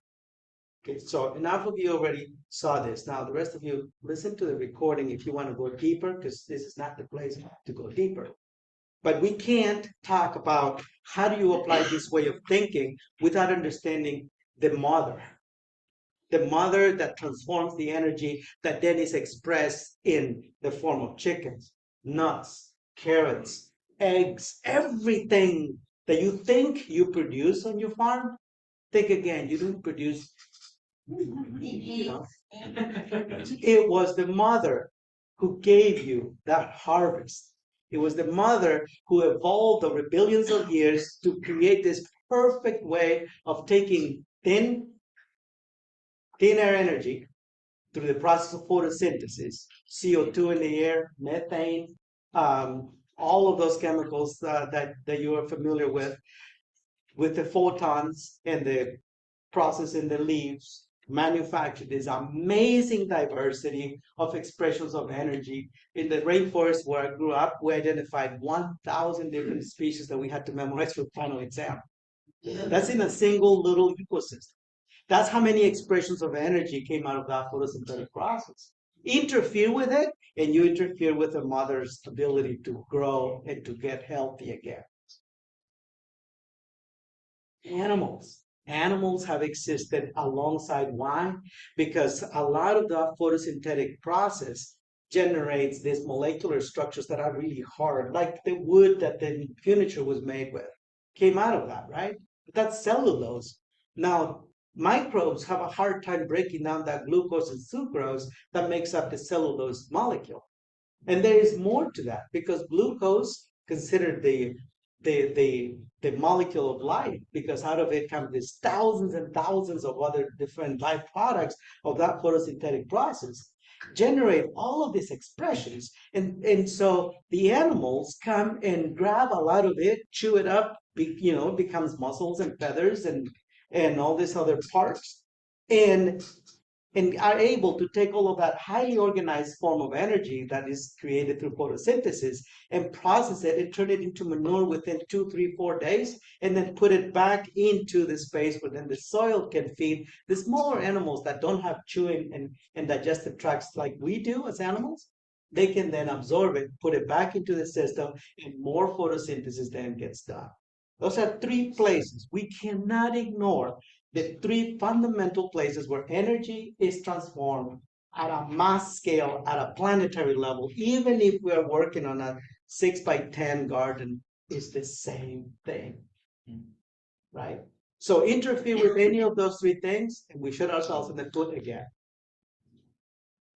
Okay, so enough of you already saw this. Now, the rest of you, listen to the recording if you want to go deeper, because this is not the place to go deeper. But we can't talk about how do you apply this way of thinking without understanding the mother that transforms the energy that then is expressed in the form of chickens, nuts, carrots, eggs, everything that you think you produce on your farm. Think again, you don't produce, you know. It was the mother who gave you that harvest. It was the mother who evolved over billions of years to create this perfect way of taking thin air energy through the process of photosynthesis, CO2 in the air, methane, all of those chemicals that you are familiar with the photons and the process in the leaves, manufacture this amazing diversity of expressions of energy. In the rainforest where I grew up, we identified 1,000 different species that we had to memorize for the final exam. That's in a single little ecosystem. That's how many expressions of energy came out of that photosynthetic process. Interfere with it, and you interfere with a mother's ability to grow and to get healthy again. Animals have existed alongside. Why? Because a lot of the photosynthetic process generates these molecular structures that are really hard, like the wood that the furniture was made with, came out of that, right? But that's cellulose. Now, microbes have a hard time breaking down that glucose and sucrose that makes up the cellulose molecule. And there is more to that, because glucose, considered the molecule of life, because out of it come these thousands and thousands of other different byproducts of that photosynthetic process, generate all of these expressions. And so the animals come and grab a lot of it, chew it up, becomes muscles and feathers and all these other parts, and are able to take all of that highly organized form of energy that is created through photosynthesis and process it and turn it into manure within 2, 3, 4 days, and then put it back into the space where then the soil can feed the smaller animals that don't have chewing and digestive tracts like we do as animals. They can then absorb it, put it back into the system, and more photosynthesis then gets done. Those are three places we cannot ignore, the three fundamental places where energy is transformed at a mass scale, at a planetary level, even if we're working on a 6x10 garden, is the same thing, right? So interfere with any of those three things, and we shoot ourselves in the foot again.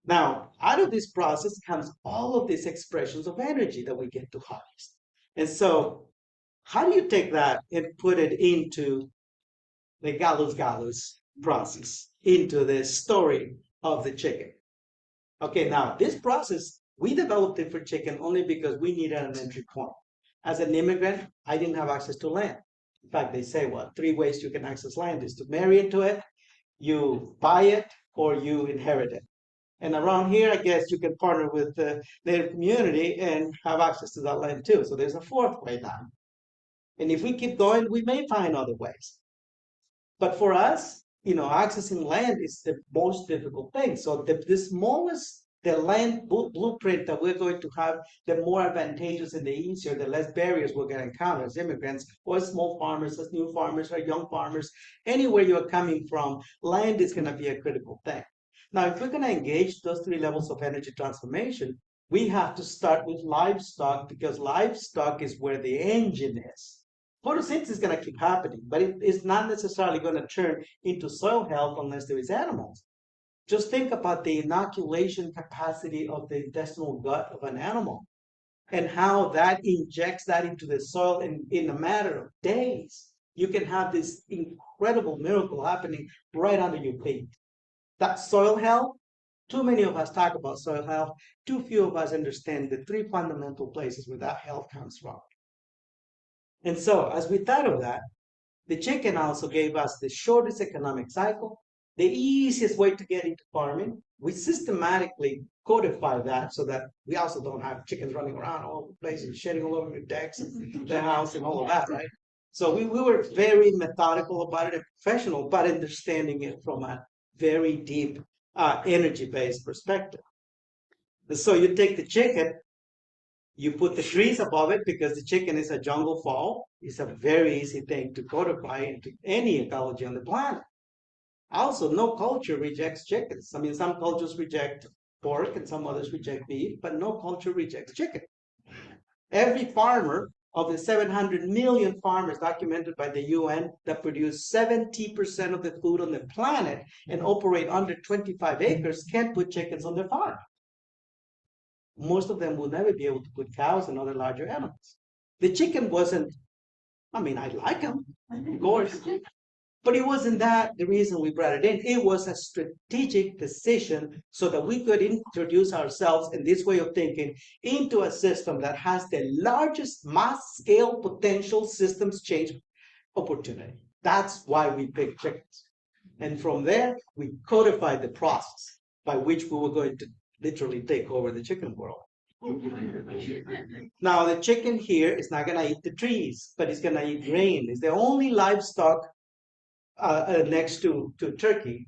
Now, out of this process comes all of these expressions of energy that we get to harvest. And so, how do you take that and put it into the gallus process, into the story of the chicken? Okay, now this process, we developed it for chicken only because we needed an entry point. As an immigrant, I didn't have access to land. In fact, they say, well, 3 ways you can access land is to marry into it, you buy it, or you inherit it. And around here, I guess you can partner with the native community and have access to that land too. So there's a 4th way now. And if we keep going, we may find other ways. But for us, accessing land is the most difficult thing. So the smallest the land blueprint that we're going to have, the more advantageous and the easier, the less barriers we're going to encounter as immigrants or as small farmers, as new farmers or young farmers. Anywhere you're coming from, land is going to be a critical thing. Now, if we're going to engage those 3 levels of energy transformation, we have to start with livestock because livestock is where the engine is. Photosynthesis is going to keep happening, but it is not necessarily going to turn into soil health unless there is animals. Just think about the inoculation capacity of the intestinal gut of an animal and how that injects that into the soil in a matter of days. You can have this incredible miracle happening right under your feet. That soil health, too many of us talk about soil health, too few of us understand the 3 fundamental places where that health comes from. And so, as we thought of that, the chicken also gave us the shortest economic cycle, the easiest way to get into farming. We systematically codify that so that we also don't have chickens running around all over the place and shedding all over the decks and the house and all of that, right? So we were very methodical about it and professional, but understanding it from a very deep energy-based perspective. And so you take the chicken, you put the trees above it because the chicken is a jungle fowl. It's a very easy thing to codify into any ecology on the planet. Also, no culture rejects chickens. I mean, some cultures reject pork and some others reject beef, but no culture rejects chicken. Every farmer of the 700 million farmers documented by the UN that produce 70% of the food on the planet and operate under 25 acres can't put chickens on their farm. Most of them will never be able to put cows and other larger animals. The chicken wasn't, I mean, I like them, of course, but it wasn't that the reason we brought it in. It was a strategic decision so that we could introduce ourselves in this way of thinking into a system that has the largest mass scale potential systems change opportunity. That's why we picked chickens. And from there, we codified the process by which we were going to literally take over the chicken world. Now, the chicken here is not going to eat the trees, but it's going to eat grain. It's the only livestock next to turkey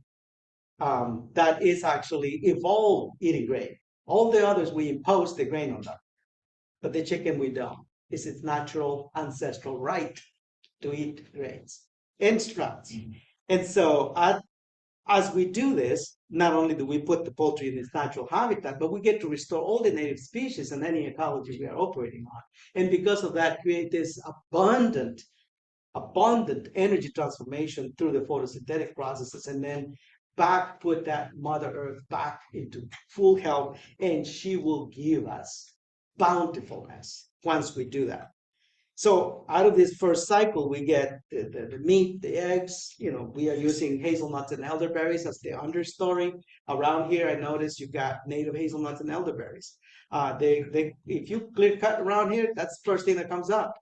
that is actually evolved eating grain. All the others, we impose the grain on them, but the chicken we don't. It's its natural ancestral right to eat grains and sprouts. And so as we do this, not only do we put the poultry in its natural habitat, but we get to restore all the native species in any ecology we are operating on. And because of that, create this abundant energy transformation through the photosynthetic processes, and then put that Mother Earth back into full health, and she will give us bountifulness once we do that. So out of this first cycle, we get the meat, the eggs. We are using hazelnuts and elderberries as the understory. Around here, I noticed you got native hazelnuts and elderberries. If you clear cut around here, that's the first thing that comes up.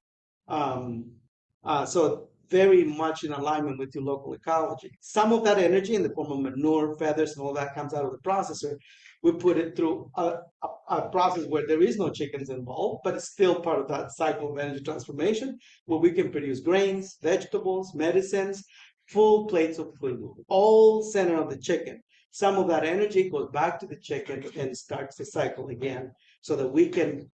So very much in alignment with your local ecology. Some of that energy in the form of manure, feathers, and all that comes out of the processor. We put it through a process where there is no chickens involved, but it's still part of that cycle of energy transformation, where we can produce grains, vegetables, medicines, full plates of food, all centered on the chicken. Some of that energy goes back to the chicken and starts the cycle again, so that we can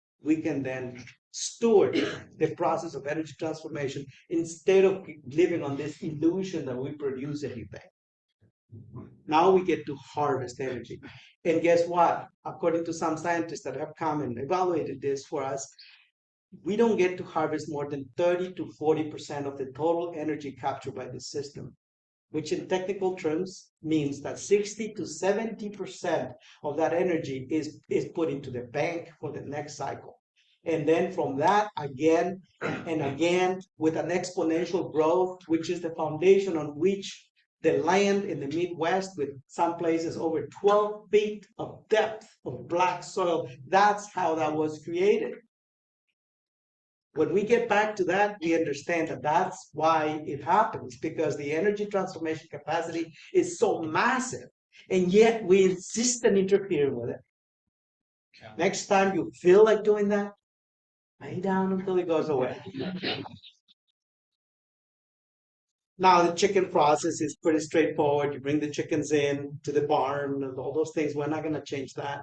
then steward the process of energy transformation instead of living on this illusion that we produce anything. Now we get to harvest energy. And guess what? According to some scientists that have come and evaluated this for us, we don't get to harvest more than 30 to 40% of the total energy captured by the system. which in technical terms means that 60 to 70% of that energy is put into the bank for the next cycle. And then from that, again and again, with an exponential growth, which is the foundation on which the land in the Midwest, with some places over 12 feet of depth of black soil, that's how that was created. When we get back to that, we understand that that's why it happens, because the energy transformation capacity is so massive, and yet we insist on interfering with it. Next time you feel like doing that, lay down until it goes away. Now, the chicken process is pretty straightforward. You bring the chickens in to the barn and all those things. We're not going to change that.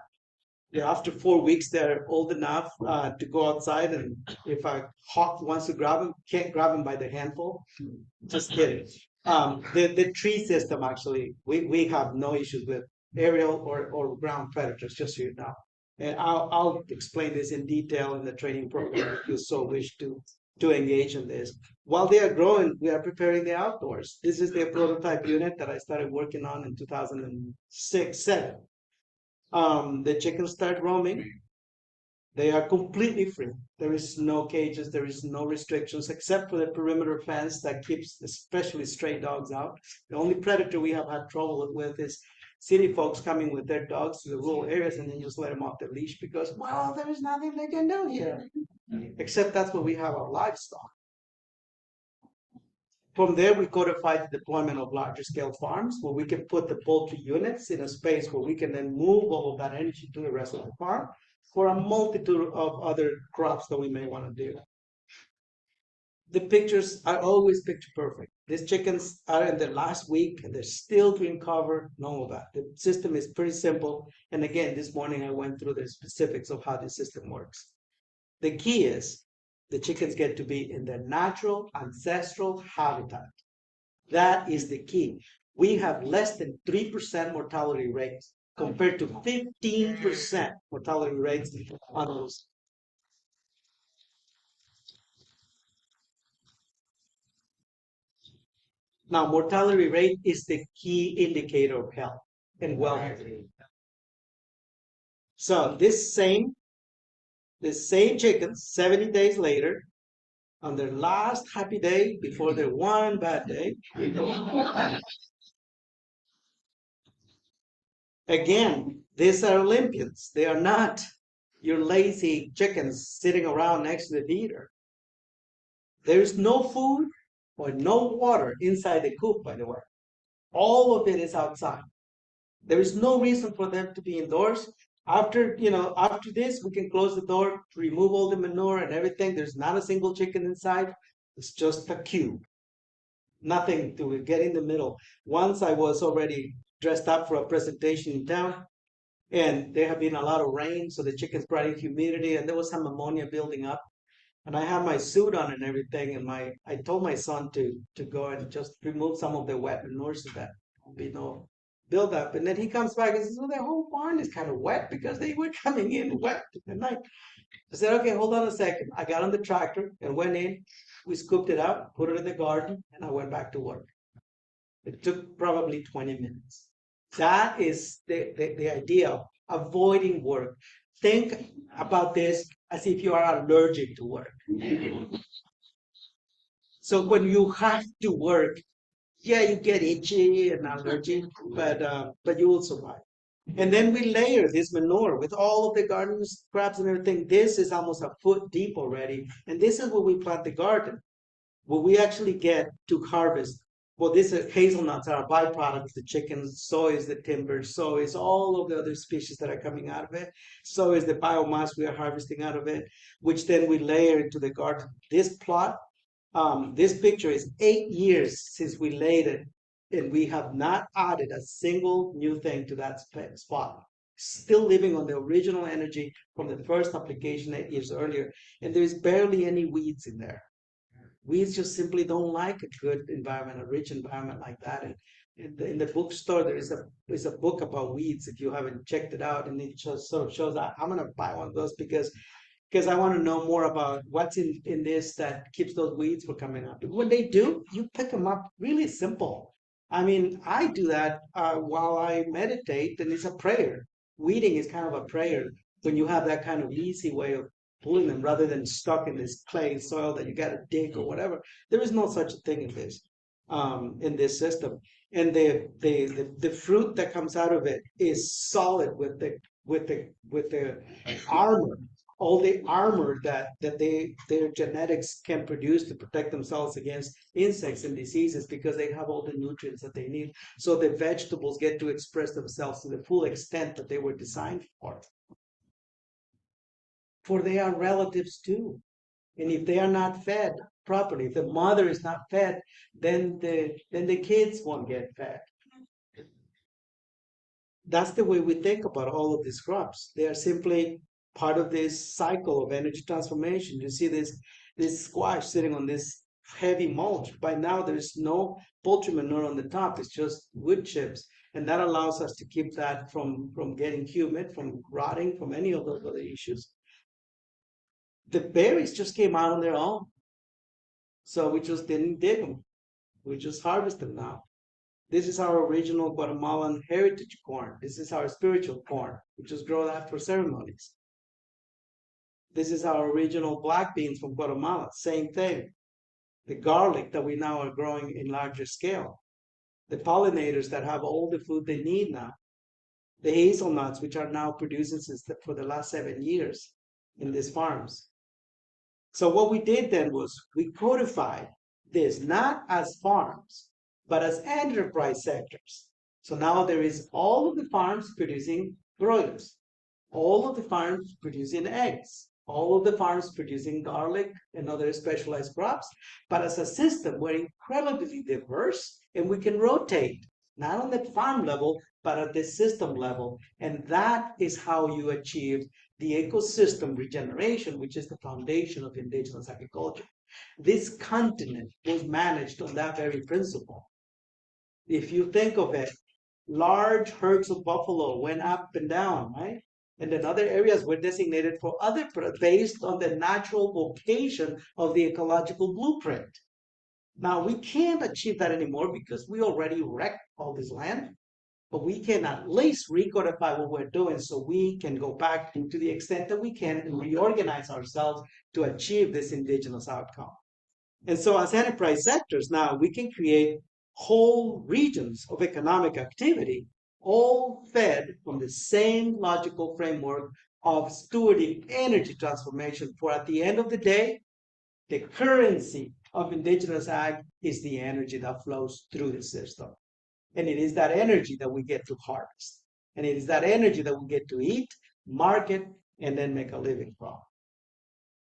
Yeah, after 4 weeks, they're old enough to go outside, and if a hawk wants to grab them, can't grab them by the handful. Just kidding. The tree system, actually, we have no issues with aerial or ground predators, just so you know. And I'll explain this in detail in the training program if you so wish to engage in this. While they are growing, we are preparing the outdoors. This is the prototype unit that I started working on in 2006-7. The chickens start roaming. They are completely free. There is no cages, there is no restrictions except for the perimeter fence that keeps especially stray dogs out. The only predator we have had trouble with is city folks coming with their dogs to the rural areas and then just let them off the leash because, well, there is nothing they can do here. Except that's where we have our livestock. From there, we codified the deployment of larger scale farms where we can put the poultry units in a space where we can then move all of that energy to the rest of the farm for a multitude of other crops that we may want to do. The pictures are always picture perfect. These chickens are in their last week and they're still green cover, none of that. The system is pretty simple. And again, this morning I went through the specifics of how the system works. The key is the chickens get to be in their natural ancestral habitat. That is the key. We have less than 3% mortality rates compared to 15% mortality rates on those. Now, mortality rate is the key indicator of health and wellness. So this same chickens, 70 days later, on their last happy day before their one bad day, again, these are Olympians. They are not your lazy chickens sitting around next to the feeder. There is no food or no water inside the coop, by the way. All of it is outside. There is no reason for them to be indoors. After this, we can close the door, remove all the manure and everything. There's not a single chicken inside. It's just a cube. Nothing to get in the middle. Once I was already dressed up for a presentation in town, and there had been a lot of rain, so the chickens brought in humidity, and there was some ammonia building up. And I had my suit on and everything, and I told my son to go and just remove some of the wet manure so that there'll be no buildup. And then he comes back and says, "Well, the whole barn is kind of wet because they were coming in wet at night." I said, "Okay, hold on a second." I got on the tractor and went in. We scooped it out, put it in the garden, and I went back to work. It took probably 20 minutes. That is the idea of avoiding work. Think about this as if you are allergic to work. So when you have to work, yeah, you get itchy and allergic, but you will survive. And then we layer this manure with all of the garden scraps and everything. This is almost a foot deep already. And this is where we plant the garden, where we actually get to harvest. Well, these are hazelnuts are a byproduct of the chickens. So is the timber. So is all of the other species that are coming out of it. So is the biomass we are harvesting out of it, which then we layer into the garden. This plot, this picture is 8 years since we laid it, and we have not added a single new thing to that spot. Still living on the original energy from the first application 8 years earlier, and there's barely any weeds in there. Weeds just simply don't like a good environment, a rich environment like that. And in the bookstore, there's a book about weeds. If you haven't checked it out, and it just sort of shows that I'm gonna buy one of those because I want to know more about what's in this that keeps those weeds from coming up. When they do, you pick them up really simple. I mean, I do that while I meditate, and it's a prayer. Weeding is kind of a prayer when you have that kind of easy way of pulling them rather than stuck in this clay soil that you got to dig or whatever. There is no such a thing in this system, and the fruit that comes out of it is solid with the armor, all the armor that their genetics can produce to protect themselves against insects and diseases because they have all the nutrients that they need. So the vegetables get to express themselves to the full extent that they were designed for. For they are relatives too. And if they are not fed properly, if the mother is not fed, then the kids won't get fed. That's the way we think about all of these crops. They are simply part of this cycle of energy transformation. You see this squash sitting on this heavy mulch. By now, there's no poultry manure on the top. It's just wood chips. And that allows us to keep that from getting humid, from rotting, from any of those other issues. The berries just came out on their own. So we just didn't dig them. We just harvest them now. This is our original Guatemalan heritage corn. This is our spiritual corn, which is grown after ceremonies. This is our original black beans from Guatemala. Same thing. The garlic that we now are growing in larger scale. The pollinators that have all the food they need now. The hazelnuts, which are now producing for the last 7 years in these farms. So what we did then was we codified this not as farms, but as enterprise sectors. So now there is all of the farms producing broilers, all of the farms producing eggs, all of the farms producing garlic and other specialized crops. But as a system, we're incredibly diverse and we can rotate, not on the farm level, but at the system level. And that is how you achieve the ecosystem regeneration, which is the foundation of indigenous agriculture. This continent was managed on that very principle. If you think of it, large herds of buffalo went up and down, right? And then other areas were designated for other based on the natural vocation of the ecological blueprint. Now we can't achieve that anymore because we already wrecked all this land, but we can at least recodify what we're doing so we can go back to the extent that we can and reorganize ourselves to achieve this indigenous outcome. And so as enterprise sectors now, we can create whole regions of economic activity, all fed from the same logical framework of stewarding energy transformation. For at the end of the day, the currency of indigenous ag is the energy that flows through the system. And it is that energy that we get to harvest. And it is that energy that we get to eat, market, and then make a living from.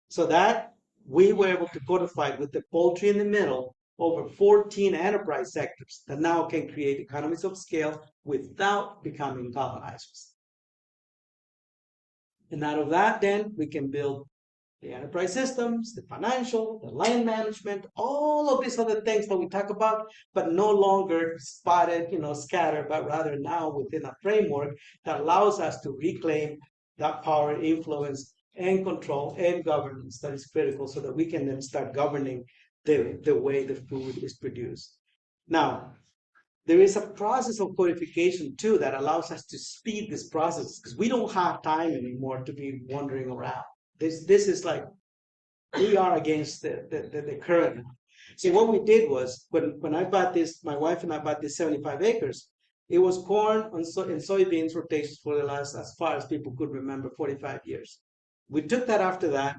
So that we were able to codify with the poultry in the middle over 14 enterprise sectors that now can create economies of scale without becoming colonizers. And out of that, then we can build the enterprise systems, the financial, the land management, all of these other things that we talk about, but no longer spotted, scattered, but rather now within a framework that allows us to reclaim that power, influence, and control and governance that is critical so that we can then start governing the way the food is produced. Now, there is a process of codification too that allows us to speed this process because we don't have time anymore to be wandering around. This is like we are against the current. So what we did was when I bought this, my wife and I bought this 75 acres. It was corn and soybeans rotations for the last, as far as people could remember, 45 years. We took that after that,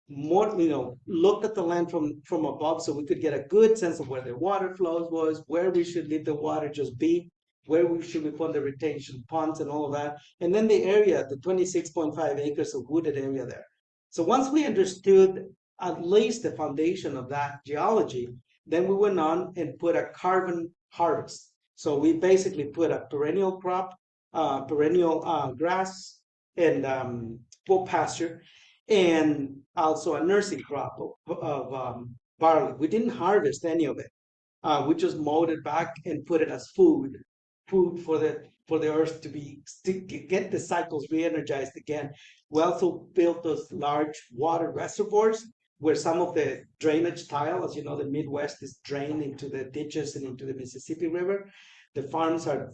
looked at the land from above so we could get a good sense of where the water flows was, where we should leave the water just be, where we should put the retention ponds and all of that. And then the area, the 26.5 acres of wooded area there. So once we understood at least the foundation of that geology, then we went on and put a carbon harvest. So we basically put a perennial crop, perennial grass and pasture, and also a nursing crop of barley. We didn't harvest any of it. We just mowed it back and put it as food for the earth to get the cycles re-energized again. We also built those large water reservoirs where some of the drainage tile, as you know, the Midwest is drained into the ditches and into the Mississippi River. The farms are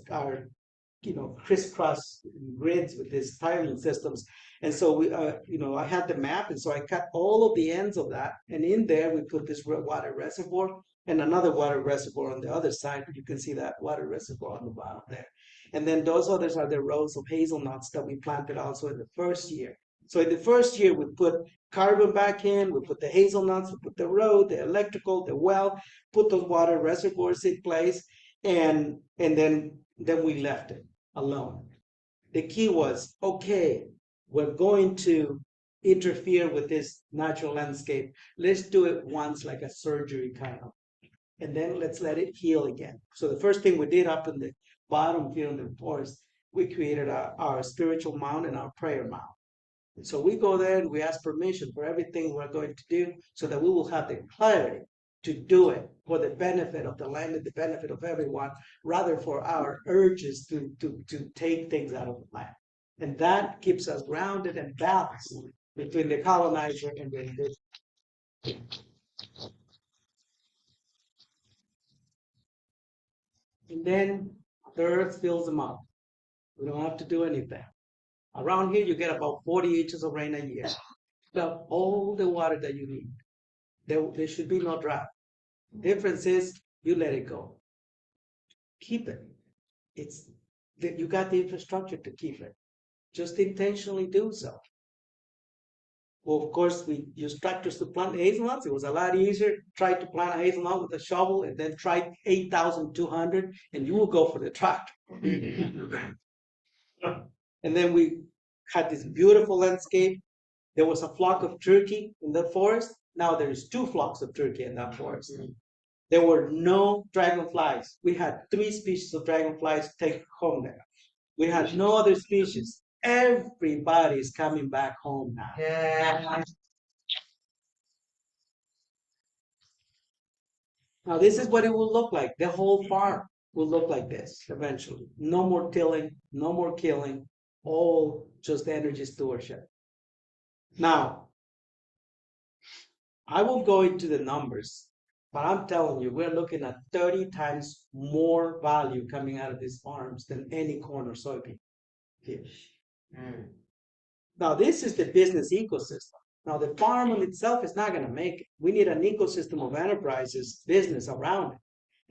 crisscross grids with these tiling systems. And so we, I had the map, and so I cut all of the ends of that, and in there we put this water reservoir and another water reservoir on the other side. You can see that water reservoir on the bottom there. And then those others are the rows of hazelnuts that we planted also in the first year. So in the first year, we put carbon back in, we put the hazelnuts, we put the road, the electrical, the well, put those water reservoirs in place, and then we left it alone. The key was, okay, we're going to interfere with this natural landscape. Let's do it once like a surgery kind of, and then let's let it heal again. So the first thing we did up in the bottom here in the forest, we created our spiritual mound and our prayer mound. So we go there and we ask permission for everything we're going to do so that we will have the clarity to do it for the benefit of the land and the benefit of everyone, rather for our urges to take things out of the land. And that keeps us grounded and balanced between the colonizer and the indigenous. And then the earth fills them up. We don't have to do anything. Around here, you get about 40 inches of rain a year. About all the water that you need. There should be no drought. Difference is you let it go. Keep it. It's that you got the infrastructure to keep it. Just intentionally do so. Well, of course, we used tractors to plant hazelnuts. It was a lot easier. Try to plant a hazelnut with a shovel and then try 8,200 and you will go for the tractor. And then we had this beautiful landscape. There was a flock of turkey in the forest. Now there's 2 flocks of turkey in that forest. There were no dragonflies. We had 3 species of dragonflies take home there. We had no other species. Everybody's coming back home now. Yeah. Now this is what it will look like. The whole farm will look like this eventually. No more tilling, no more killing, all just energy stewardship. Now, I won't go into the numbers, but I'm telling you, we're looking at 30 times more value coming out of these farms than any corn or soybean fish. Now, this is the business ecosystem. Now, the farm in itself is not going to make it. We need an ecosystem of enterprises, business around it.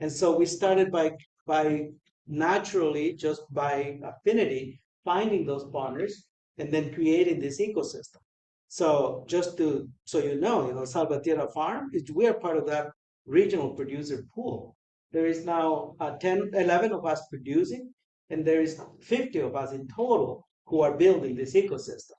And so we started by naturally, just by affinity, finding those partners and then creating this ecosystem. So just so you know, Salvatierra Farm, we are part of that regional producer pool. There is now 11 of us producing, and there is 50 of us in total who are building this ecosystem.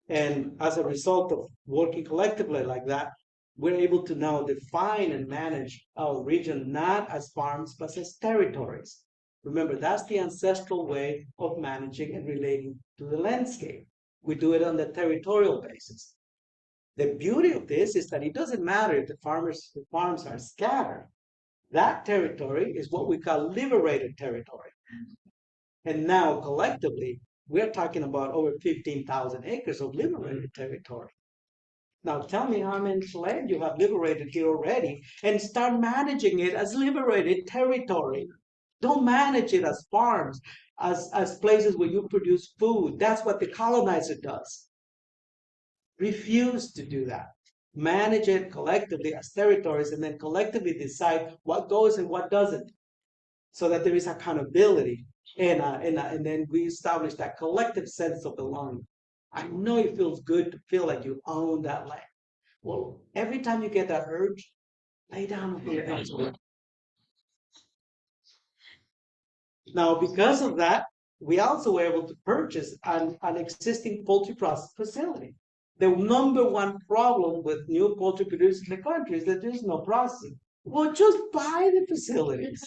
And as a result of working collectively like that, we're able to now define and manage our region not as farms, but as territories. Remember, that's the ancestral way of managing and relating to the landscape. We do it on the territorial basis. The beauty of this is that it doesn't matter if the farms are scattered. That territory is what we call liberated territory. And now collectively, we're talking about over 15,000 acres of liberated territory. Now tell me how much land you have liberated here already and start managing it as liberated territory. Don't manage it as farms, as places where you produce food. That's what the colonizer does. Refuse to do that. Manage it collectively as territories and then collectively decide what goes and what doesn't so that there is accountability. And then we establish that collective sense of belonging. I know it feels good to feel like you own that land. Well, every time you get that urge, lay down and feel comfortable. Now, because of that, we also were able to purchase an existing poultry processing facility. The number one problem with new poultry producers in the country is that there's no processing. Well, just buy the facilities.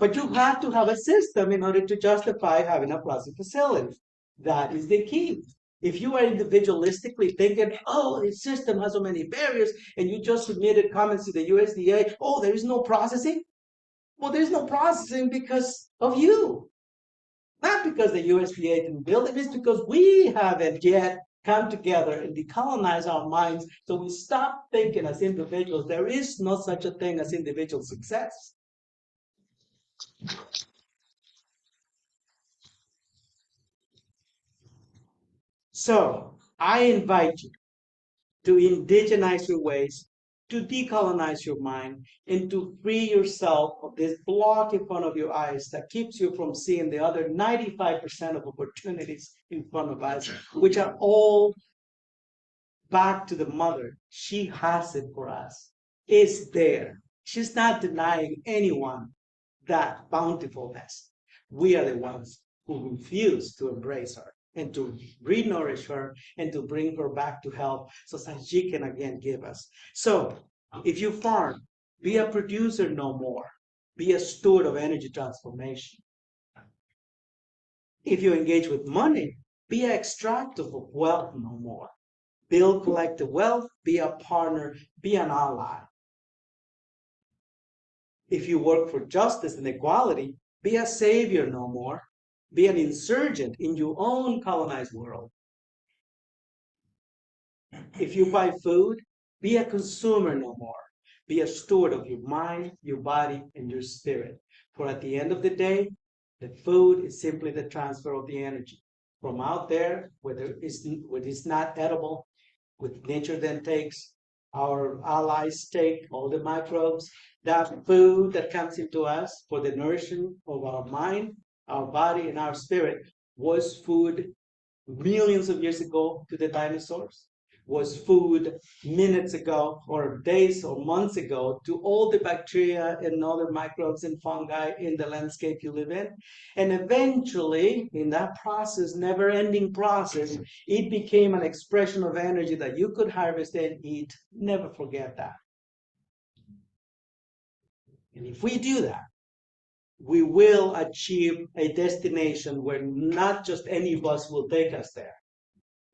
But you have to have a system in order to justify having a processing facility. That is the key. If you are individualistically thinking, oh, the system has so many barriers, and you just submitted comments to the USDA, oh, there is no processing. Well, there's no processing because of you. Not because the USDA didn't build it, it's because we haven't yet come together and decolonize our minds so we stop thinking as individuals. There is no such a thing as individual success. So I invite you to indigenize your ways, to decolonize your mind, and to free yourself of this block in front of your eyes that keeps you from seeing the other 95% of opportunities in front of us, which are all back to the mother. She has it for us. It's there. She's not denying anyone that bountifulness. We are the ones who refuse to embrace her and to re-nourish her and to bring her back to health so that she can again give us. So if you farm, be a producer no more. Be a steward of energy transformation. If you engage with money, be an extractive of wealth no more. Build collective wealth, be a partner, be an ally. If you work for justice and equality, be a savior no more. Be an insurgent in your own colonized world. If you buy food, be a consumer no more. Be a steward of your mind, your body, and your spirit. For at the end of the day, the food is simply the transfer of the energy from out there, where it's not edible, with nature then takes, our allies take all the microbes, that food that comes into us for the nourishment of our mind, our body, and our spirit was food millions of years ago to the dinosaurs, was food minutes ago or days or months ago to all the bacteria and other microbes and fungi in the landscape you live in. And eventually, in that process, never-ending process, it became an expression of energy that you could harvest and eat. Never forget that. And if we do that, we will achieve a destination where not just any bus will take us there,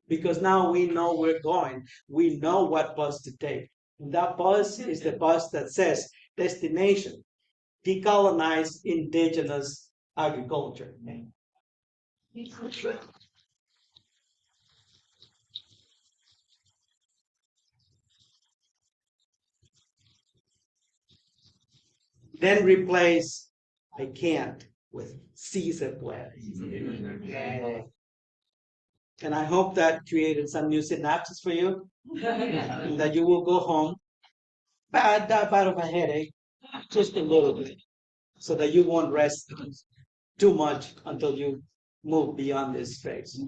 because now we know we're going. We know what bus to take. And that bus is the bus that says destination, decolonize indigenous agriculture. Then replace I can't with sí se puede. And I hope that created some new synapses for you, and that you will go home bad of a headache, just a little bit, so that you won't rest too much until you move beyond this phase.